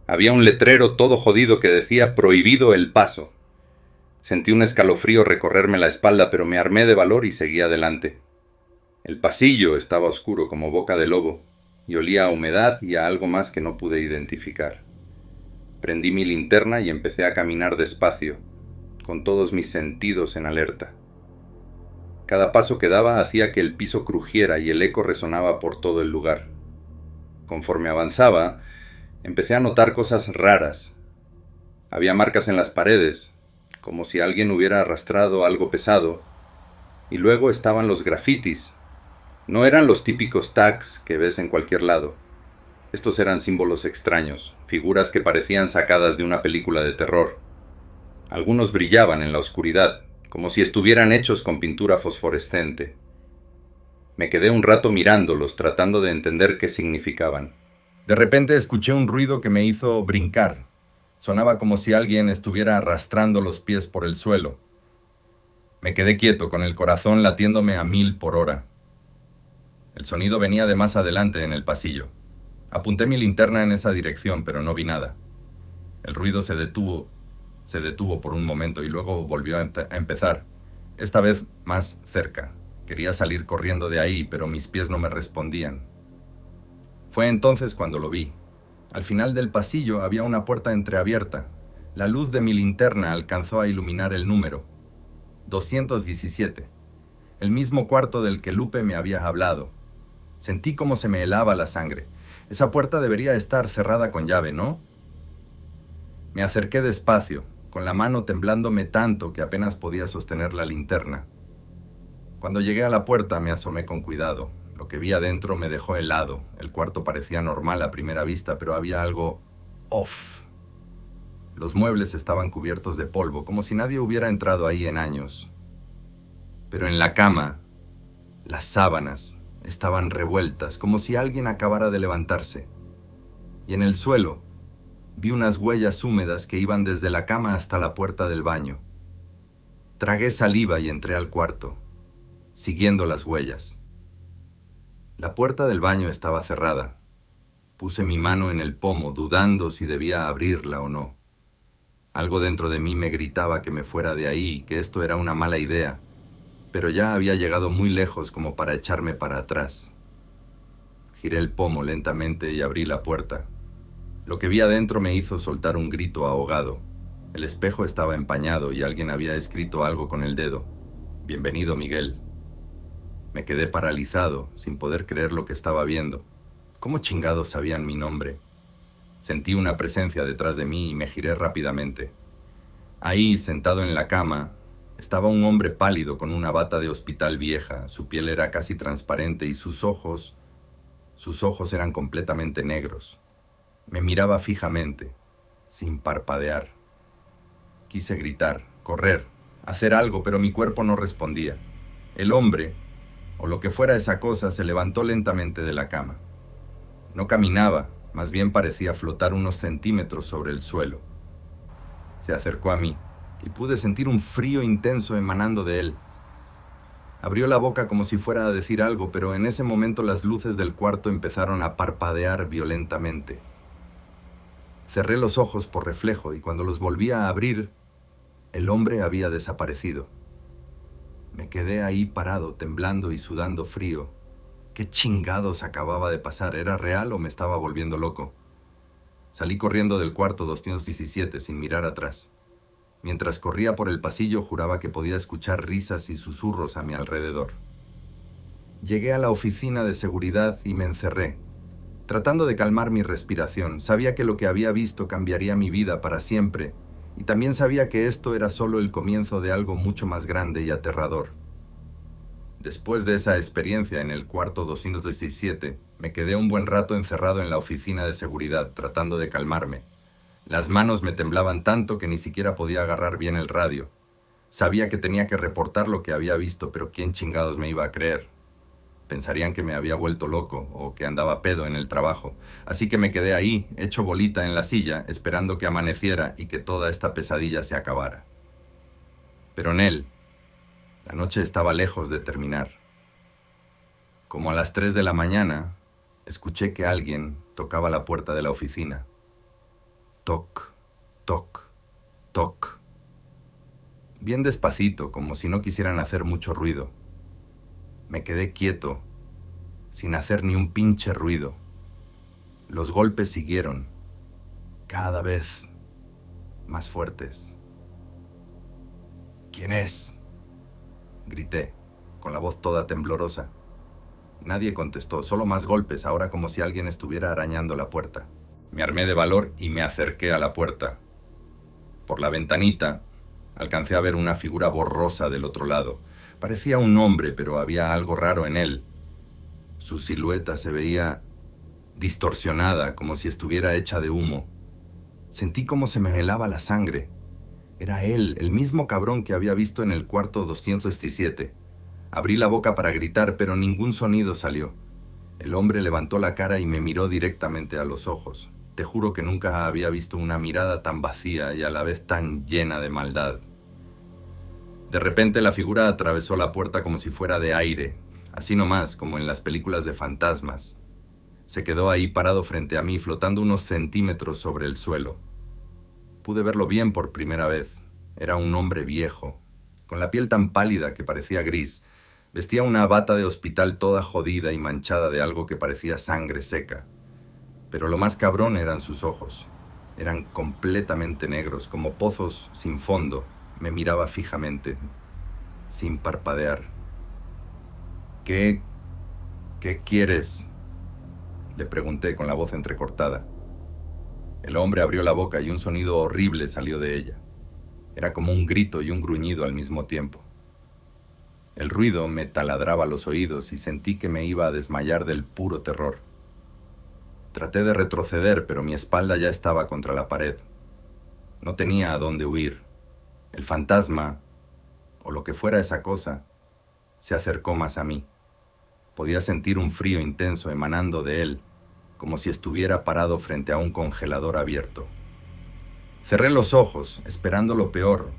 Había un letrero todo jodido que decía prohibido el paso. Sentí un escalofrío recorrerme la espalda, pero me armé de valor y seguí adelante. El pasillo estaba oscuro como boca de lobo, y olía a humedad y a algo más que no pude identificar. Prendí mi linterna y empecé a caminar despacio, con todos mis sentidos en alerta. Cada paso que daba hacía que el piso crujiera y el eco resonaba por todo el lugar. Conforme avanzaba, empecé a notar cosas raras. Había marcas en las paredes, como si alguien hubiera arrastrado algo pesado, y luego estaban los grafitis. No eran los típicos tags que ves en cualquier lado. Estos eran símbolos extraños, figuras que parecían sacadas de una película de terror. Algunos brillaban en la oscuridad, como si estuvieran hechos con pintura fosforescente. Me quedé un rato mirándolos, tratando de entender qué significaban. De repente escuché un ruido que me hizo brincar. Sonaba como si alguien estuviera arrastrando los pies por el suelo. Me quedé quieto, con el corazón latiéndome a 1000 por hora. El sonido venía de más adelante en el pasillo. Apunté mi linterna en esa dirección, pero no vi nada. El ruido se detuvo por un momento y luego volvió a empezar, esta vez más cerca. Quería salir corriendo de ahí, pero mis pies no me respondían. Fue entonces cuando lo vi. Al final del pasillo había una puerta entreabierta. La luz de mi linterna alcanzó a iluminar el número. 217. El mismo cuarto del que Lupe me había hablado. Sentí como se me helaba la sangre. Esa puerta debería estar cerrada con llave, ¿no? Me acerqué despacio, con la mano temblándome tanto que apenas podía sostener la linterna. Cuando llegué a la puerta me asomé con cuidado. Lo que vi adentro me dejó helado. El cuarto parecía normal a primera vista, pero había algo off. Los muebles estaban cubiertos de polvo, como si nadie hubiera entrado ahí en años. Pero en la cama, las sábanas estaban revueltas, como si alguien acabara de levantarse. Y en el suelo, vi unas huellas húmedas que iban desde la cama hasta la puerta del baño. Tragué saliva y entré al cuarto, siguiendo las huellas. La puerta del baño estaba cerrada. Puse mi mano en el pomo, dudando si debía abrirla o no. Algo dentro de mí me gritaba que me fuera de ahí, que esto era una mala idea, pero ya había llegado muy lejos como para echarme para atrás. Giré el pomo lentamente y abrí la puerta. Lo que vi adentro me hizo soltar un grito ahogado. El espejo estaba empañado y alguien había escrito algo con el dedo. «Bienvenido, Miguel». Me quedé paralizado, sin poder creer lo que estaba viendo. ¿Cómo chingados sabían mi nombre? Sentí una presencia detrás de mí y me giré rápidamente. Ahí, sentado en la cama, estaba un hombre pálido con una bata de hospital vieja. Su piel era casi transparente y sus ojos eran completamente negros. Me miraba fijamente, sin parpadear. Quise gritar, correr, hacer algo, pero mi cuerpo no respondía. El hombre, o lo que fuera esa cosa, se levantó lentamente de la cama. No caminaba, más bien parecía flotar unos centímetros sobre el suelo. Se acercó a mí y pude sentir un frío intenso emanando de él. Abrió la boca como si fuera a decir algo, pero en ese momento las luces del cuarto empezaron a parpadear violentamente. Cerré los ojos por reflejo y cuando los volví a abrir, el hombre había desaparecido. Me quedé ahí parado, temblando y sudando frío. ¿Qué chingados acababa de pasar? ¿Era real o me estaba volviendo loco? Salí corriendo del cuarto 217 sin mirar atrás. Mientras corría por el pasillo juraba que podía escuchar risas y susurros a mi alrededor. Llegué a la oficina de seguridad y me encerré, tratando de calmar mi respiración. Sabía que lo que había visto cambiaría mi vida para siempre, y también sabía que esto era solo el comienzo de algo mucho más grande y aterrador. Después de esa experiencia en el cuarto 217, me quedé un buen rato encerrado en la oficina de seguridad, tratando de calmarme. Las manos me temblaban tanto que ni siquiera podía agarrar bien el radio. Sabía que tenía que reportar lo que había visto, pero ¿quién chingados me iba a creer? Pensarían que me había vuelto loco o que andaba pedo en el trabajo. Así que me quedé ahí, hecho bolita en la silla, esperando que amaneciera y que toda esta pesadilla se acabara. Pero Nel, la noche estaba lejos de terminar. Como a las 3 de la mañana, escuché que alguien tocaba la puerta de la oficina. Toc, toc, toc. Bien despacito, como si no quisieran hacer mucho ruido. Me quedé quieto, sin hacer ni un pinche ruido. Los golpes siguieron, cada vez más fuertes. ¿Quién es?, grité, con la voz toda temblorosa. Nadie contestó, solo más golpes, ahora como si alguien estuviera arañando la puerta. Me armé de valor y me acerqué a la puerta. Por la ventanita alcancé a ver una figura borrosa del otro lado. Parecía un hombre, pero había algo raro en él. Su silueta se veía distorsionada, como si estuviera hecha de humo. Sentí como se me helaba la sangre. Era él, el mismo cabrón que había visto en el cuarto 217. Abrí la boca para gritar, pero ningún sonido salió. El hombre levantó la cara y me miró directamente a los ojos. Te juro que nunca había visto una mirada tan vacía y a la vez tan llena de maldad. De repente la figura atravesó la puerta como si fuera de aire, así nomás, como en las películas de fantasmas. Se quedó ahí parado frente a mí, flotando unos centímetros sobre el suelo. Pude verlo bien por primera vez. Era un hombre viejo, con la piel tan pálida que parecía gris. Vestía una bata de hospital toda jodida y manchada de algo que parecía sangre seca. Pero lo más cabrón eran sus ojos. Eran completamente negros, como pozos sin fondo. Me miraba fijamente, sin parpadear. ¿Qué quieres?, le pregunté con la voz entrecortada. El hombre abrió la boca y un sonido horrible salió de ella. Era como un grito y un gruñido al mismo tiempo. El ruido me taladraba los oídos y sentí que me iba a desmayar del puro terror. Traté de retroceder, pero mi espalda ya estaba contra la pared. No tenía a dónde huir. El fantasma, o lo que fuera esa cosa, se acercó más a mí. Podía sentir un frío intenso emanando de él, como si estuviera parado frente a un congelador abierto. Cerré los ojos, esperando lo peor.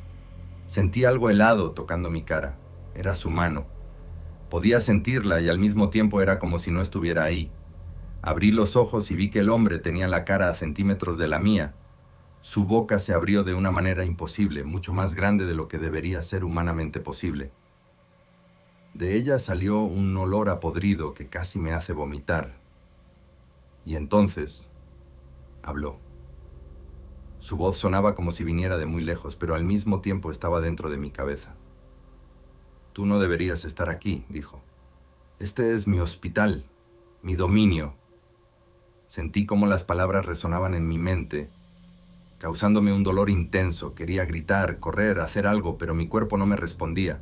Sentí algo helado tocando mi cara. Era su mano. Podía sentirla y al mismo tiempo era como si no estuviera ahí. Abrí los ojos y vi que el hombre tenía la cara a centímetros de la mía. Su boca se abrió de una manera imposible, mucho más grande de lo que debería ser humanamente posible. De ella salió un olor a podrido que casi me hace vomitar. Y entonces habló. Su voz sonaba como si viniera de muy lejos, pero al mismo tiempo estaba dentro de mi cabeza. «Tú no deberías estar aquí», dijo. «Este es mi hospital, mi dominio». Sentí cómo las palabras resonaban en mi mente, causándome un dolor intenso. Quería gritar, correr, hacer algo, pero mi cuerpo no me respondía.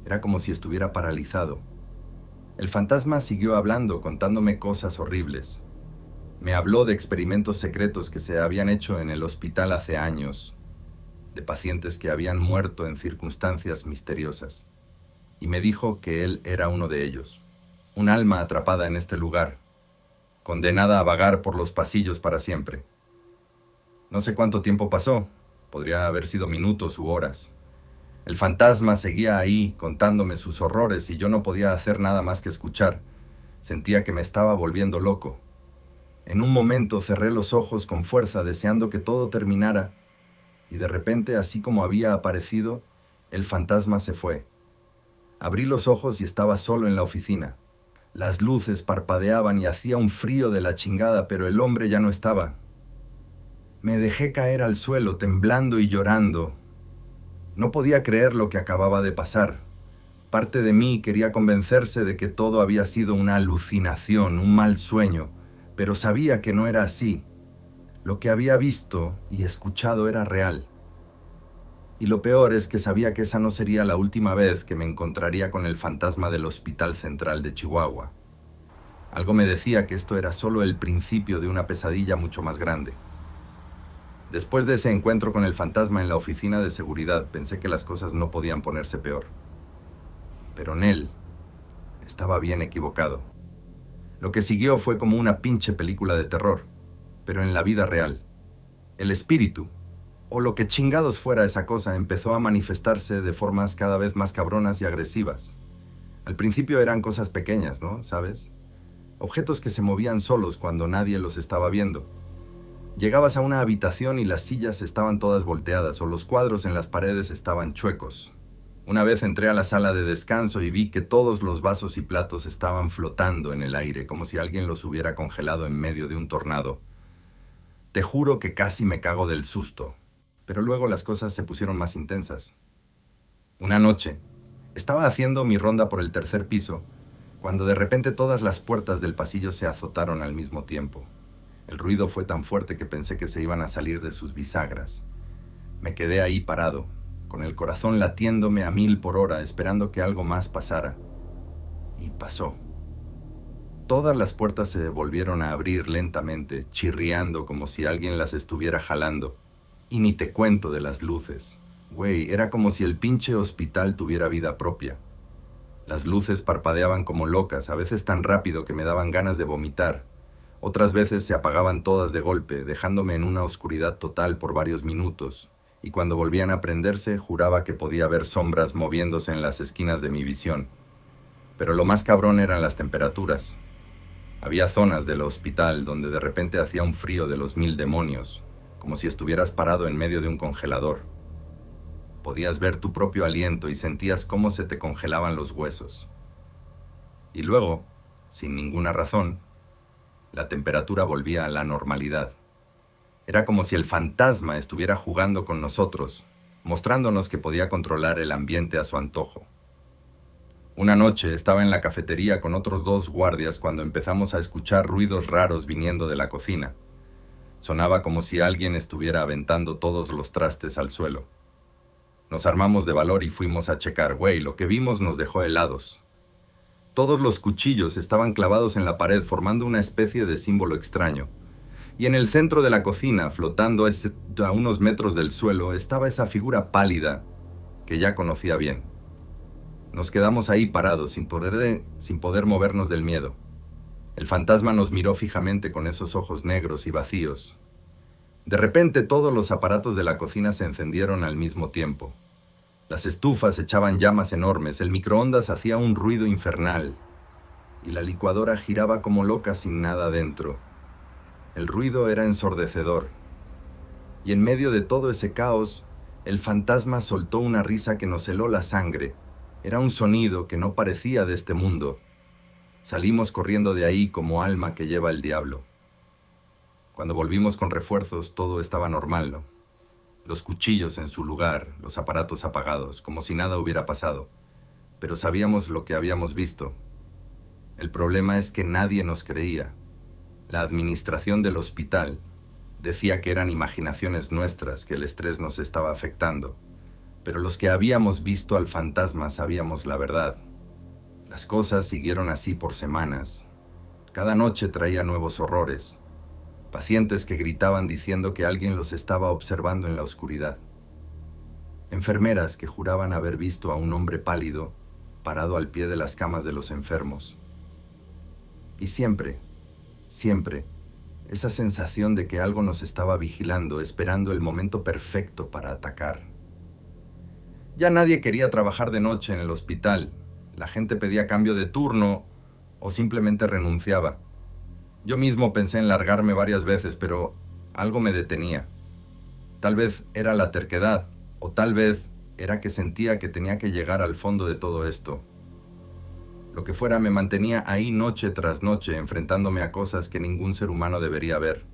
Era como si estuviera paralizado. El fantasma siguió hablando, contándome cosas horribles. Me habló de experimentos secretos que se habían hecho en el hospital hace años, de pacientes que habían muerto en circunstancias misteriosas. Y me dijo que él era uno de ellos, un alma atrapada en este lugar, condenada a vagar por los pasillos para siempre. No sé cuánto tiempo pasó, podría haber sido minutos u horas. El fantasma seguía ahí contándome sus horrores y yo no podía hacer nada más que escuchar. Sentía que me estaba volviendo loco. En un momento cerré los ojos con fuerza, deseando que todo terminara, y de repente, así como había aparecido, el fantasma se fue. Abrí los ojos y estaba solo en la oficina. Las luces parpadeaban y hacía un frío de la chingada, pero el hombre ya no estaba. Me dejé caer al suelo, temblando y llorando. No podía creer lo que acababa de pasar. Parte de mí quería convencerse de que todo había sido una alucinación, un mal sueño, pero sabía que no era así. Lo que había visto y escuchado era real. Y lo peor es que sabía que esa no sería la última vez que me encontraría con el fantasma del Hospital Central de Chihuahua. Algo me decía que esto era solo el principio de una pesadilla mucho más grande. Después de ese encuentro con el fantasma en la oficina de seguridad, pensé que las cosas no podían ponerse peor. Pero Nell estaba bien equivocado. Lo que siguió fue como una pinche película de terror, pero en la vida real. El espíritu, o lo que chingados fuera esa cosa, empezó a manifestarse de formas cada vez más cabronas y agresivas. Al principio eran cosas pequeñas, ¿no? ¿Sabes? Objetos que se movían solos cuando nadie los estaba viendo. Llegabas a una habitación y las sillas estaban todas volteadas o los cuadros en las paredes estaban chuecos. Una vez entré a la sala de descanso y vi que todos los vasos y platos estaban flotando en el aire, como si alguien los hubiera congelado en medio de un tornado. Te juro que casi me cago del susto, pero luego las cosas se pusieron más intensas. Una noche, estaba haciendo mi ronda por el tercer piso, cuando de repente todas las puertas del pasillo se azotaron al mismo tiempo. El ruido fue tan fuerte que pensé que se iban a salir de sus bisagras. Me quedé ahí parado, con el corazón latiéndome a 1000 por hora, esperando que algo más pasara. Y pasó. Todas las puertas se volvieron a abrir lentamente, chirriando como si alguien las estuviera jalando. Y ni te cuento de las luces. Güey, era como si el pinche hospital tuviera vida propia. Las luces parpadeaban como locas, a veces tan rápido que me daban ganas de vomitar. Otras veces se apagaban todas de golpe, dejándome en una oscuridad total por varios minutos, y cuando volvían a prenderse, juraba que podía ver sombras moviéndose en las esquinas de mi visión. Pero lo más cabrón eran las temperaturas. Había zonas del hospital donde de repente hacía un frío de los 1000 demonios, como si estuvieras parado en medio de un congelador. Podías ver tu propio aliento y sentías cómo se te congelaban los huesos. Y luego, sin ninguna razón, la temperatura volvía a la normalidad. Era como si el fantasma estuviera jugando con nosotros, mostrándonos que podía controlar el ambiente a su antojo. Una noche estaba en la cafetería con otros 2 guardias cuando empezamos a escuchar ruidos raros viniendo de la cocina. Sonaba como si alguien estuviera aventando todos los trastes al suelo. Nos armamos de valor y fuimos a checar. Güey, lo que vimos nos dejó helados. Todos los cuchillos estaban clavados en la pared formando una especie de símbolo extraño. Y en el centro de la cocina, flotando a unos metros del suelo, estaba esa figura pálida que ya conocía bien. Nos quedamos ahí parados, sin poder movernos del miedo. El fantasma nos miró fijamente con esos ojos negros y vacíos. De repente todos los aparatos de la cocina se encendieron al mismo tiempo. Las estufas echaban llamas enormes, el microondas hacía un ruido infernal y la licuadora giraba como loca sin nada dentro. El ruido era ensordecedor y en medio de todo ese caos, el fantasma soltó una risa que nos heló la sangre. Era un sonido que no parecía de este mundo. Salimos corriendo de ahí como alma que lleva el diablo. Cuando volvimos con refuerzos, todo estaba normal, ¿no? Los cuchillos en su lugar, los aparatos apagados, como si nada hubiera pasado. Pero sabíamos lo que habíamos visto. El problema es que nadie nos creía. La administración del hospital decía que eran imaginaciones nuestras, que el estrés nos estaba afectando. Pero los que habíamos visto al fantasma sabíamos la verdad. Las cosas siguieron así por semanas. Cada noche traía nuevos horrores. Pacientes que gritaban diciendo que alguien los estaba observando en la oscuridad. Enfermeras que juraban haber visto a un hombre pálido parado al pie de las camas de los enfermos. Y siempre, esa sensación de que algo nos estaba vigilando, esperando el momento perfecto para atacar. Ya nadie quería trabajar de noche en el hospital. La gente pedía cambio de turno o simplemente renunciaba. Yo mismo pensé en largarme varias veces, pero algo me detenía. Tal vez era la terquedad, o tal vez era que sentía que tenía que llegar al fondo de todo esto. Lo que fuera, me mantenía ahí noche tras noche, enfrentándome a cosas que ningún ser humano debería ver.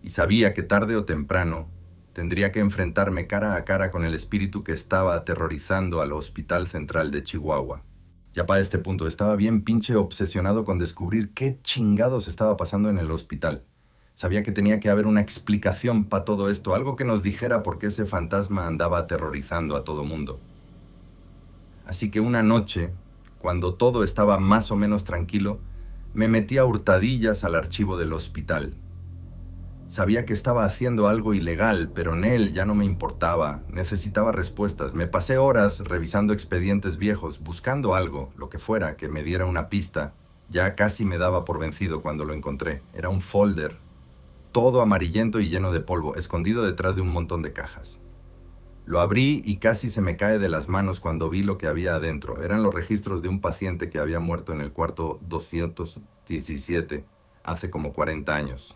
Y sabía que tarde o temprano tendría que enfrentarme cara a cara con el espíritu que estaba aterrorizando al Hospital Central de Chihuahua. Ya para este punto estaba bien pinche obsesionado con descubrir qué chingados estaba pasando en el hospital. Sabía que tenía que haber una explicación para todo esto, algo que nos dijera por qué ese fantasma andaba aterrorizando a todo mundo. Así que una noche, cuando todo estaba más o menos tranquilo, me metí a hurtadillas al archivo del hospital. Sabía que estaba haciendo algo ilegal, pero Nell ya no me importaba. Necesitaba respuestas. Me pasé horas revisando expedientes viejos, buscando algo, lo que fuera, que me diera una pista. Ya casi me daba por vencido cuando lo encontré. Era un folder, todo amarillento y lleno de polvo, escondido detrás de un montón de cajas. Lo abrí y casi se me cae de las manos cuando vi lo que había adentro. Eran los registros de un paciente que había muerto en el cuarto 217 hace como 40 años.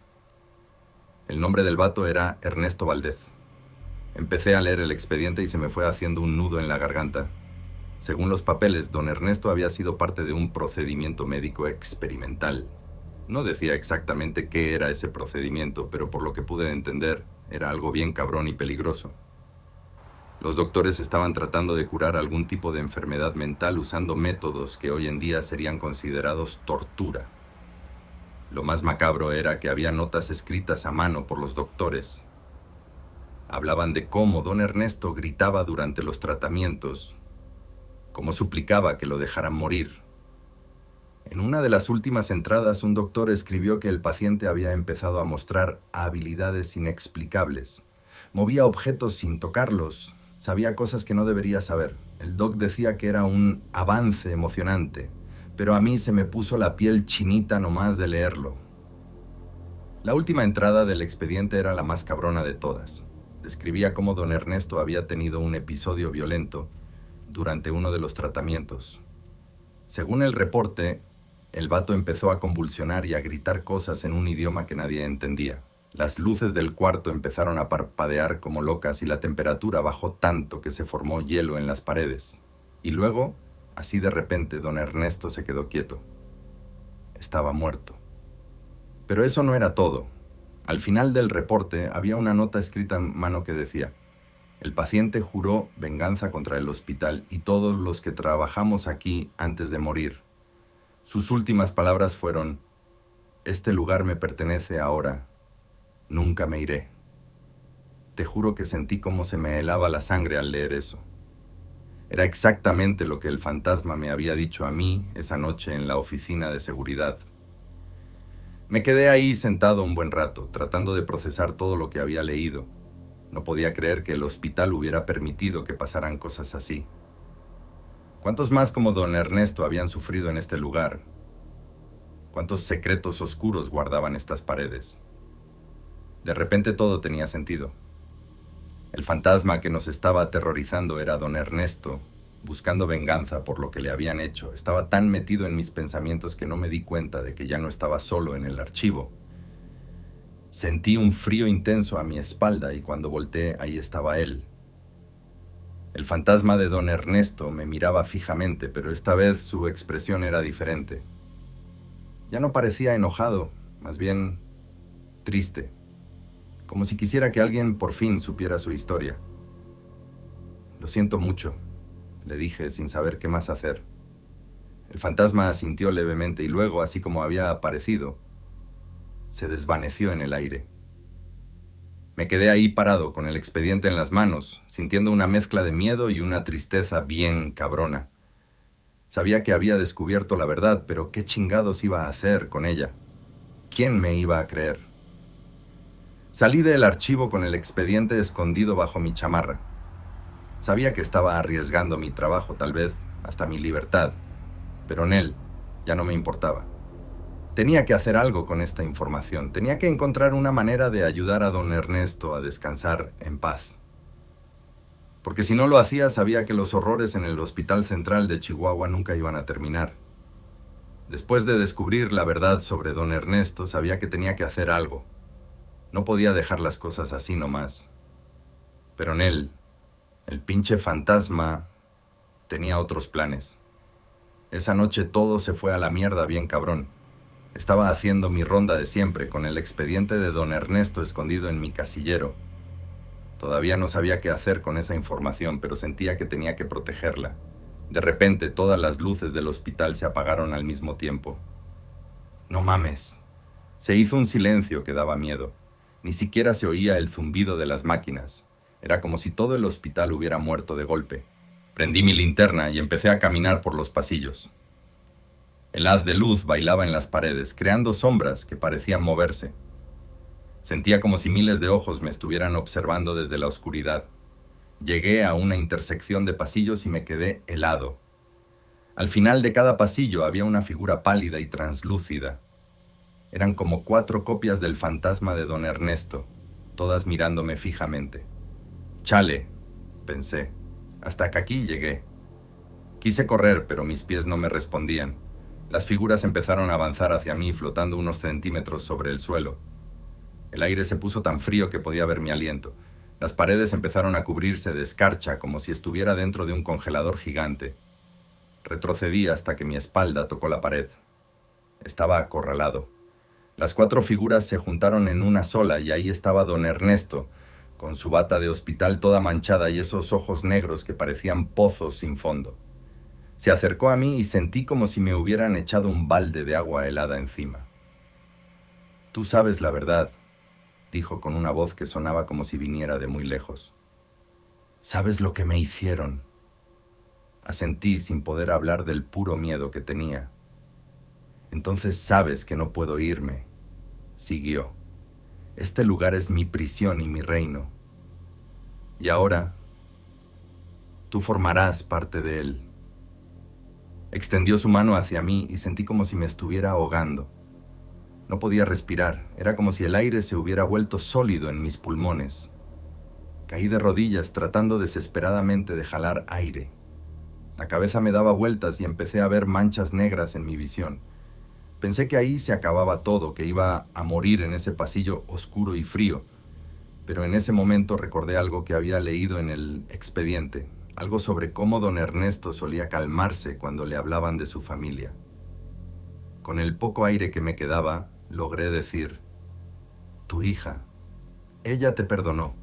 El nombre del vato era Ernesto Valdez. Empecé a leer el expediente y se me fue haciendo un nudo en la garganta. Según los papeles, don Ernesto había sido parte de un procedimiento médico experimental. No decía exactamente qué era ese procedimiento, pero por lo que pude entender, era algo bien cabrón y peligroso. Los doctores estaban tratando de curar algún tipo de enfermedad mental usando métodos que hoy en día serían considerados tortura. Lo más macabro era que había notas escritas a mano por los doctores. Hablaban de cómo don Ernesto gritaba durante los tratamientos, cómo suplicaba que lo dejaran morir. En una de las últimas entradas, un doctor escribió que el paciente había empezado a mostrar habilidades inexplicables. Movía objetos sin tocarlos, sabía cosas que no debería saber. El doc decía que era un avance emocionante, pero a mí se me puso la piel chinita nomás de leerlo. La última entrada del expediente era la más cabrona de todas. Describía cómo don Ernesto había tenido un episodio violento durante uno de los tratamientos. Según el reporte, el vato empezó a convulsionar y a gritar cosas en un idioma que nadie entendía. Las luces del cuarto empezaron a parpadear como locas y la temperatura bajó tanto que se formó hielo en las paredes. Y luego, así de repente, don Ernesto se quedó quieto. Estaba muerto. Pero eso no era todo. Al final del reporte había una nota escrita en mano que decía: el paciente juró venganza contra el hospital y todos los que trabajamos aquí antes de morir. Sus últimas palabras fueron: este lugar me pertenece ahora. Nunca me iré. Te juro que sentí cómo se me helaba la sangre al leer eso. Era exactamente lo que el fantasma me había dicho a mí esa noche en la oficina de seguridad. Me quedé ahí sentado un buen rato, tratando de procesar todo lo que había leído. No podía creer que el hospital hubiera permitido que pasaran cosas así. ¿Cuántos más como don Ernesto habían sufrido en este lugar? ¿Cuántos secretos oscuros guardaban estas paredes? De repente todo tenía sentido. El fantasma que nos estaba aterrorizando era don Ernesto, buscando venganza por lo que le habían hecho. Estaba tan metido en mis pensamientos que no me di cuenta de que ya no estaba solo en el archivo. Sentí un frío intenso a mi espalda y cuando volteé, ahí estaba él. El fantasma de don Ernesto me miraba fijamente, pero esta vez su expresión era diferente. Ya no parecía enojado, más bien triste, como si quisiera que alguien por fin supiera su historia. Lo siento mucho, le dije sin saber qué más hacer. El fantasma asintió levemente y luego, así como había aparecido, se desvaneció en el aire. Me quedé ahí parado con el expediente en las manos, sintiendo una mezcla de miedo y una tristeza bien cabrona. Sabía que había descubierto la verdad, pero ¿qué chingados iba a hacer con ella? ¿Quién me iba a creer? Salí del archivo con el expediente escondido bajo mi chamarra. Sabía que estaba arriesgando mi trabajo, tal vez hasta mi libertad, pero en él ya no me importaba. Tenía que hacer algo con esta información. Tenía que encontrar una manera de ayudar a don Ernesto a descansar en paz. Porque si no lo hacía, sabía que los horrores en el Hospital Central de Chihuahua nunca iban a terminar. Después de descubrir la verdad sobre don Ernesto, sabía que tenía que hacer algo. No podía dejar las cosas así nomás. Pero en él, el pinche fantasma, tenía otros planes. Esa noche todo se fue a la mierda bien cabrón. Estaba haciendo mi ronda de siempre, con el expediente de don Ernesto escondido en mi casillero. Todavía no sabía qué hacer con esa información, pero sentía que tenía que protegerla. De repente, todas las luces del hospital se apagaron al mismo tiempo. No mames. Se hizo un silencio que daba miedo. Ni siquiera se oía el zumbido de las máquinas. Era como si todo el hospital hubiera muerto de golpe. Prendí mi linterna y empecé a caminar por los pasillos. El haz de luz bailaba en las paredes, creando sombras que parecían moverse. Sentía como si miles de ojos me estuvieran observando desde la oscuridad. Llegué a una intersección de pasillos y me quedé helado. Al final de cada pasillo había una figura pálida y translúcida. Eran como 4 copias del fantasma de don Ernesto, todas mirándome fijamente. Chale, pensé, hasta que aquí llegué. Quise correr, pero mis pies no me respondían. Las figuras empezaron a avanzar hacia mí, flotando unos centímetros sobre el suelo. El aire se puso tan frío que podía ver mi aliento. Las paredes empezaron a cubrirse de escarcha, como si estuviera dentro de un congelador gigante. Retrocedí hasta que mi espalda tocó la pared. Estaba acorralado. Las 4 figuras se juntaron en una sola y ahí estaba don Ernesto, con su bata de hospital toda manchada y esos ojos negros que parecían pozos sin fondo. Se acercó a mí y sentí como si me hubieran echado un balde de agua helada encima. «Tú sabes la verdad», dijo con una voz que sonaba como si viniera de muy lejos. «Sabes lo que me hicieron». Asentí sin poder hablar del puro miedo que tenía. «Entonces sabes que no puedo irme», siguió. «Este lugar es mi prisión y mi reino. Y ahora, tú formarás parte de él». Extendió su mano hacia mí y sentí como si me estuviera ahogando. No podía respirar, era como si el aire se hubiera vuelto sólido en mis pulmones. Caí de rodillas tratando desesperadamente de jalar aire. La cabeza me daba vueltas y empecé a ver manchas negras en mi visión. Pensé que ahí se acababa todo, que iba a morir en ese pasillo oscuro y frío. Pero en ese momento recordé algo que había leído en el expediente, algo sobre cómo don Ernesto solía calmarse cuando le hablaban de su familia. Con el poco aire que me quedaba, logré decir: «Tu hija, ella te perdonó».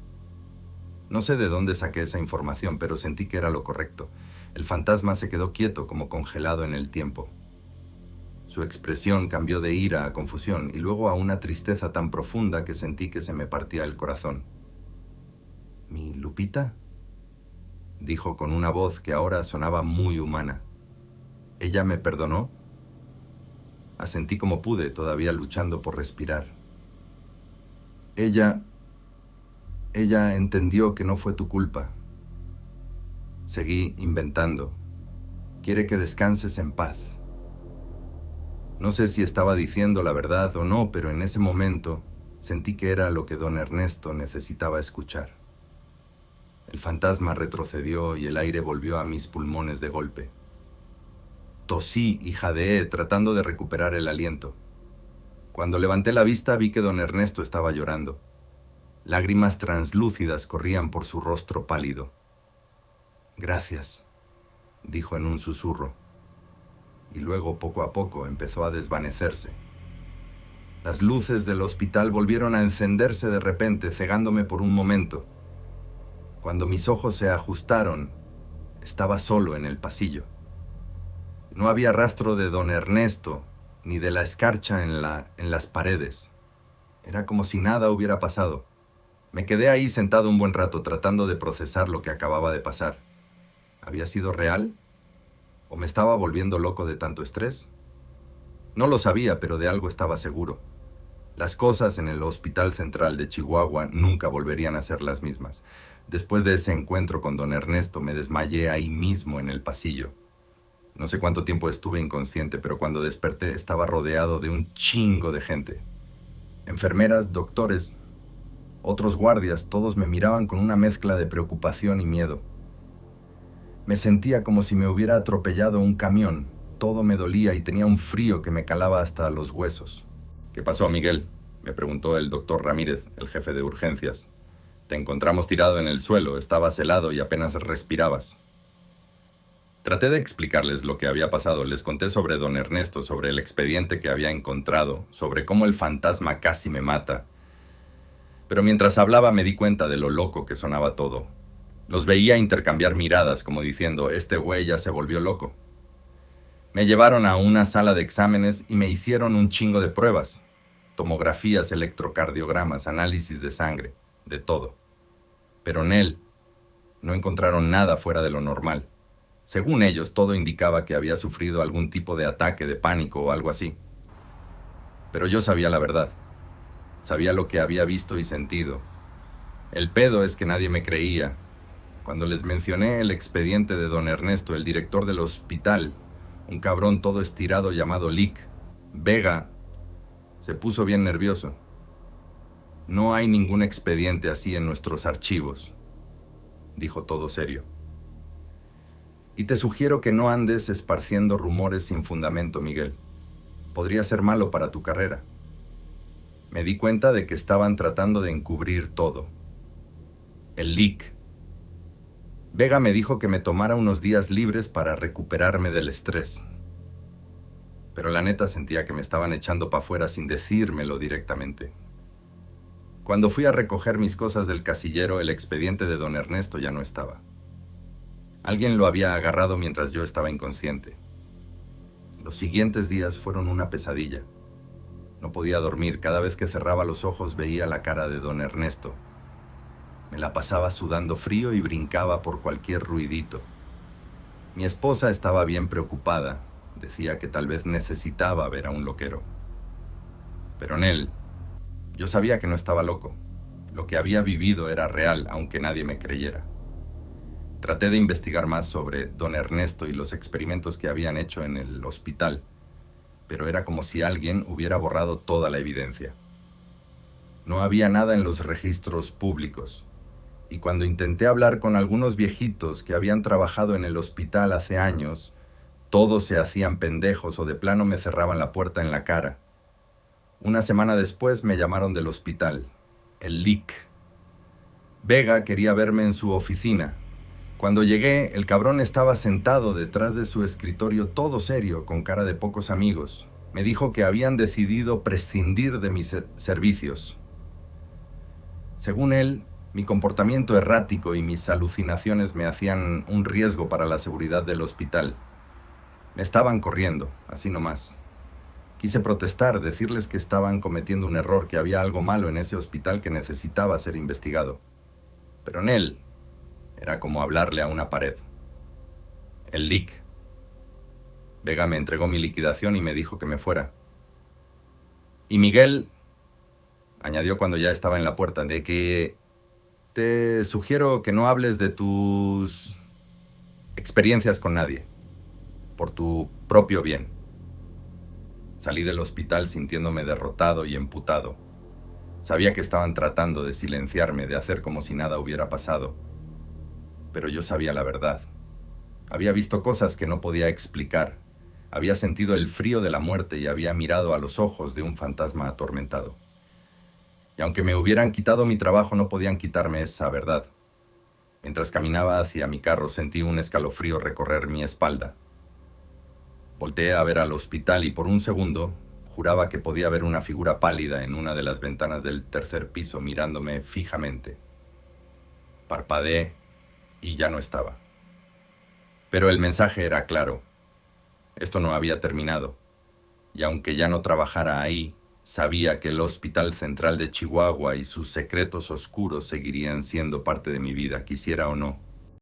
No sé de dónde saqué esa información, pero sentí que era lo correcto. El fantasma se quedó quieto, como congelado en el tiempo. Su expresión cambió de ira a confusión y luego a una tristeza tan profunda que sentí que se me partía el corazón. «¿Mi Lupita?», dijo con una voz que ahora sonaba muy humana. «¿Ella me perdonó?». Asentí como pude, todavía luchando por respirar. Ella entendió que no fue tu culpa». Seguí inventando. «Quiere que descanses en paz». No sé si estaba diciendo la verdad o no, pero en ese momento sentí que era lo que don Ernesto necesitaba escuchar. El fantasma retrocedió y el aire volvió a mis pulmones de golpe. Tosí y jadeé tratando de recuperar el aliento. Cuando levanté la vista vi que don Ernesto estaba llorando. Lágrimas translúcidas corrían por su rostro pálido. «Gracias», dijo en un susurro. Y luego, poco a poco, empezó a desvanecerse. Las luces del hospital volvieron a encenderse de repente, cegándome por un momento. Cuando mis ojos se ajustaron, estaba solo en el pasillo. No había rastro de don Ernesto, ni de la escarcha en las paredes. Era como si nada hubiera pasado. Me quedé ahí sentado un buen rato tratando de procesar lo que acababa de pasar. ¿Había sido real? ¿O me estaba volviendo loco de tanto estrés? No lo sabía, pero de algo estaba seguro. Las cosas en el Hospital Central de Chihuahua nunca volverían a ser las mismas. Después de ese encuentro con don Ernesto, me desmayé ahí mismo en el pasillo. No sé cuánto tiempo estuve inconsciente, pero cuando desperté estaba rodeado de un chingo de gente. Enfermeras, doctores, otros guardias, todos me miraban con una mezcla de preocupación y miedo. Me sentía como si me hubiera atropellado un camión. Todo me dolía y tenía un frío que me calaba hasta los huesos. «¿Qué pasó, Miguel?», me preguntó el doctor Ramírez, el jefe de urgencias. «Te encontramos tirado en el suelo, estabas helado y apenas respirabas». Traté de explicarles lo que había pasado. Les conté sobre don Ernesto, sobre el expediente que había encontrado, sobre cómo el fantasma casi me mata. Pero mientras hablaba me di cuenta de lo loco que sonaba todo. Los veía intercambiar miradas, como diciendo: «Este güey ya se volvió loco». Me llevaron a una sala de exámenes y me hicieron un chingo de pruebas. Tomografías, electrocardiogramas, análisis de sangre, de todo. Pero en él no encontraron nada fuera de lo normal. Según ellos, todo indicaba que había sufrido algún tipo de ataque de pánico o algo así. Pero yo sabía la verdad. Sabía lo que había visto y sentido. El pedo es que nadie me creía. Cuando les mencioné el expediente de don Ernesto, el director del hospital, un cabrón todo estirado llamado Lick, Vega, se puso bien nervioso. No hay ningún expediente así en nuestros archivos, dijo todo serio. Y te sugiero que no andes esparciendo rumores sin fundamento, Miguel. Podría ser malo para tu carrera. Me di cuenta de que estaban tratando de encubrir todo. El Lick. Vega me dijo que me tomara unos días libres para recuperarme del estrés. Pero la neta sentía que me estaban echando para afuera sin decírmelo directamente. Cuando fui a recoger mis cosas del casillero, el expediente de don Ernesto ya no estaba. Alguien lo había agarrado mientras yo estaba inconsciente. Los siguientes días fueron una pesadilla. No podía dormir. Cada vez que cerraba los ojos veía la cara de don Ernesto. Me la pasaba sudando frío y brincaba por cualquier ruidito. Mi esposa estaba bien preocupada. Decía que tal vez necesitaba ver a un loquero. Pero en él, yo sabía que no estaba loco. Lo que había vivido era real, aunque nadie me creyera. Traté de investigar más sobre don Ernesto y los experimentos que habían hecho en el hospital, pero era como si alguien hubiera borrado toda la evidencia. No había nada en los registros públicos, y cuando intenté hablar con algunos viejitos que habían trabajado en el hospital hace años, todos se hacían pendejos o de plano me cerraban la puerta en la cara. Una semana después me llamaron del hospital, el Lick. Vega quería verme en su oficina. Cuando llegué, el cabrón estaba sentado detrás de su escritorio todo serio, con cara de pocos amigos. Me dijo que habían decidido prescindir de mis servicios. Según él, mi comportamiento errático y mis alucinaciones me hacían un riesgo para la seguridad del hospital. Me estaban corriendo, así nomás. Quise protestar, decirles que estaban cometiendo un error, que había algo malo en ese hospital que necesitaba ser investigado. Pero en él era como hablarle a una pared. El Lick. Vega me entregó mi liquidación y me dijo que me fuera. Y Miguel añadió cuando ya estaba en la puerta, de que te sugiero que no hables de tus experiencias con nadie, por tu propio bien. Salí del hospital sintiéndome derrotado y emputado. Sabía que estaban tratando de silenciarme, de hacer como si nada hubiera pasado. Pero yo sabía la verdad. Había visto cosas que no podía explicar. Había sentido el frío de la muerte y había mirado a los ojos de un fantasma atormentado. Y aunque me hubieran quitado mi trabajo, no podían quitarme esa verdad. Mientras caminaba hacia mi carro, sentí un escalofrío recorrer mi espalda. Volteé a ver al hospital y por un segundo juraba que podía ver una figura pálida en una de las ventanas del tercer piso mirándome fijamente. Parpadeé y ya no estaba. Pero el mensaje era claro. Esto no había terminado. Y aunque ya no trabajara ahí, sabía que el Hospital Central de Chihuahua y sus secretos oscuros seguirían siendo parte de mi vida, quisiera o no.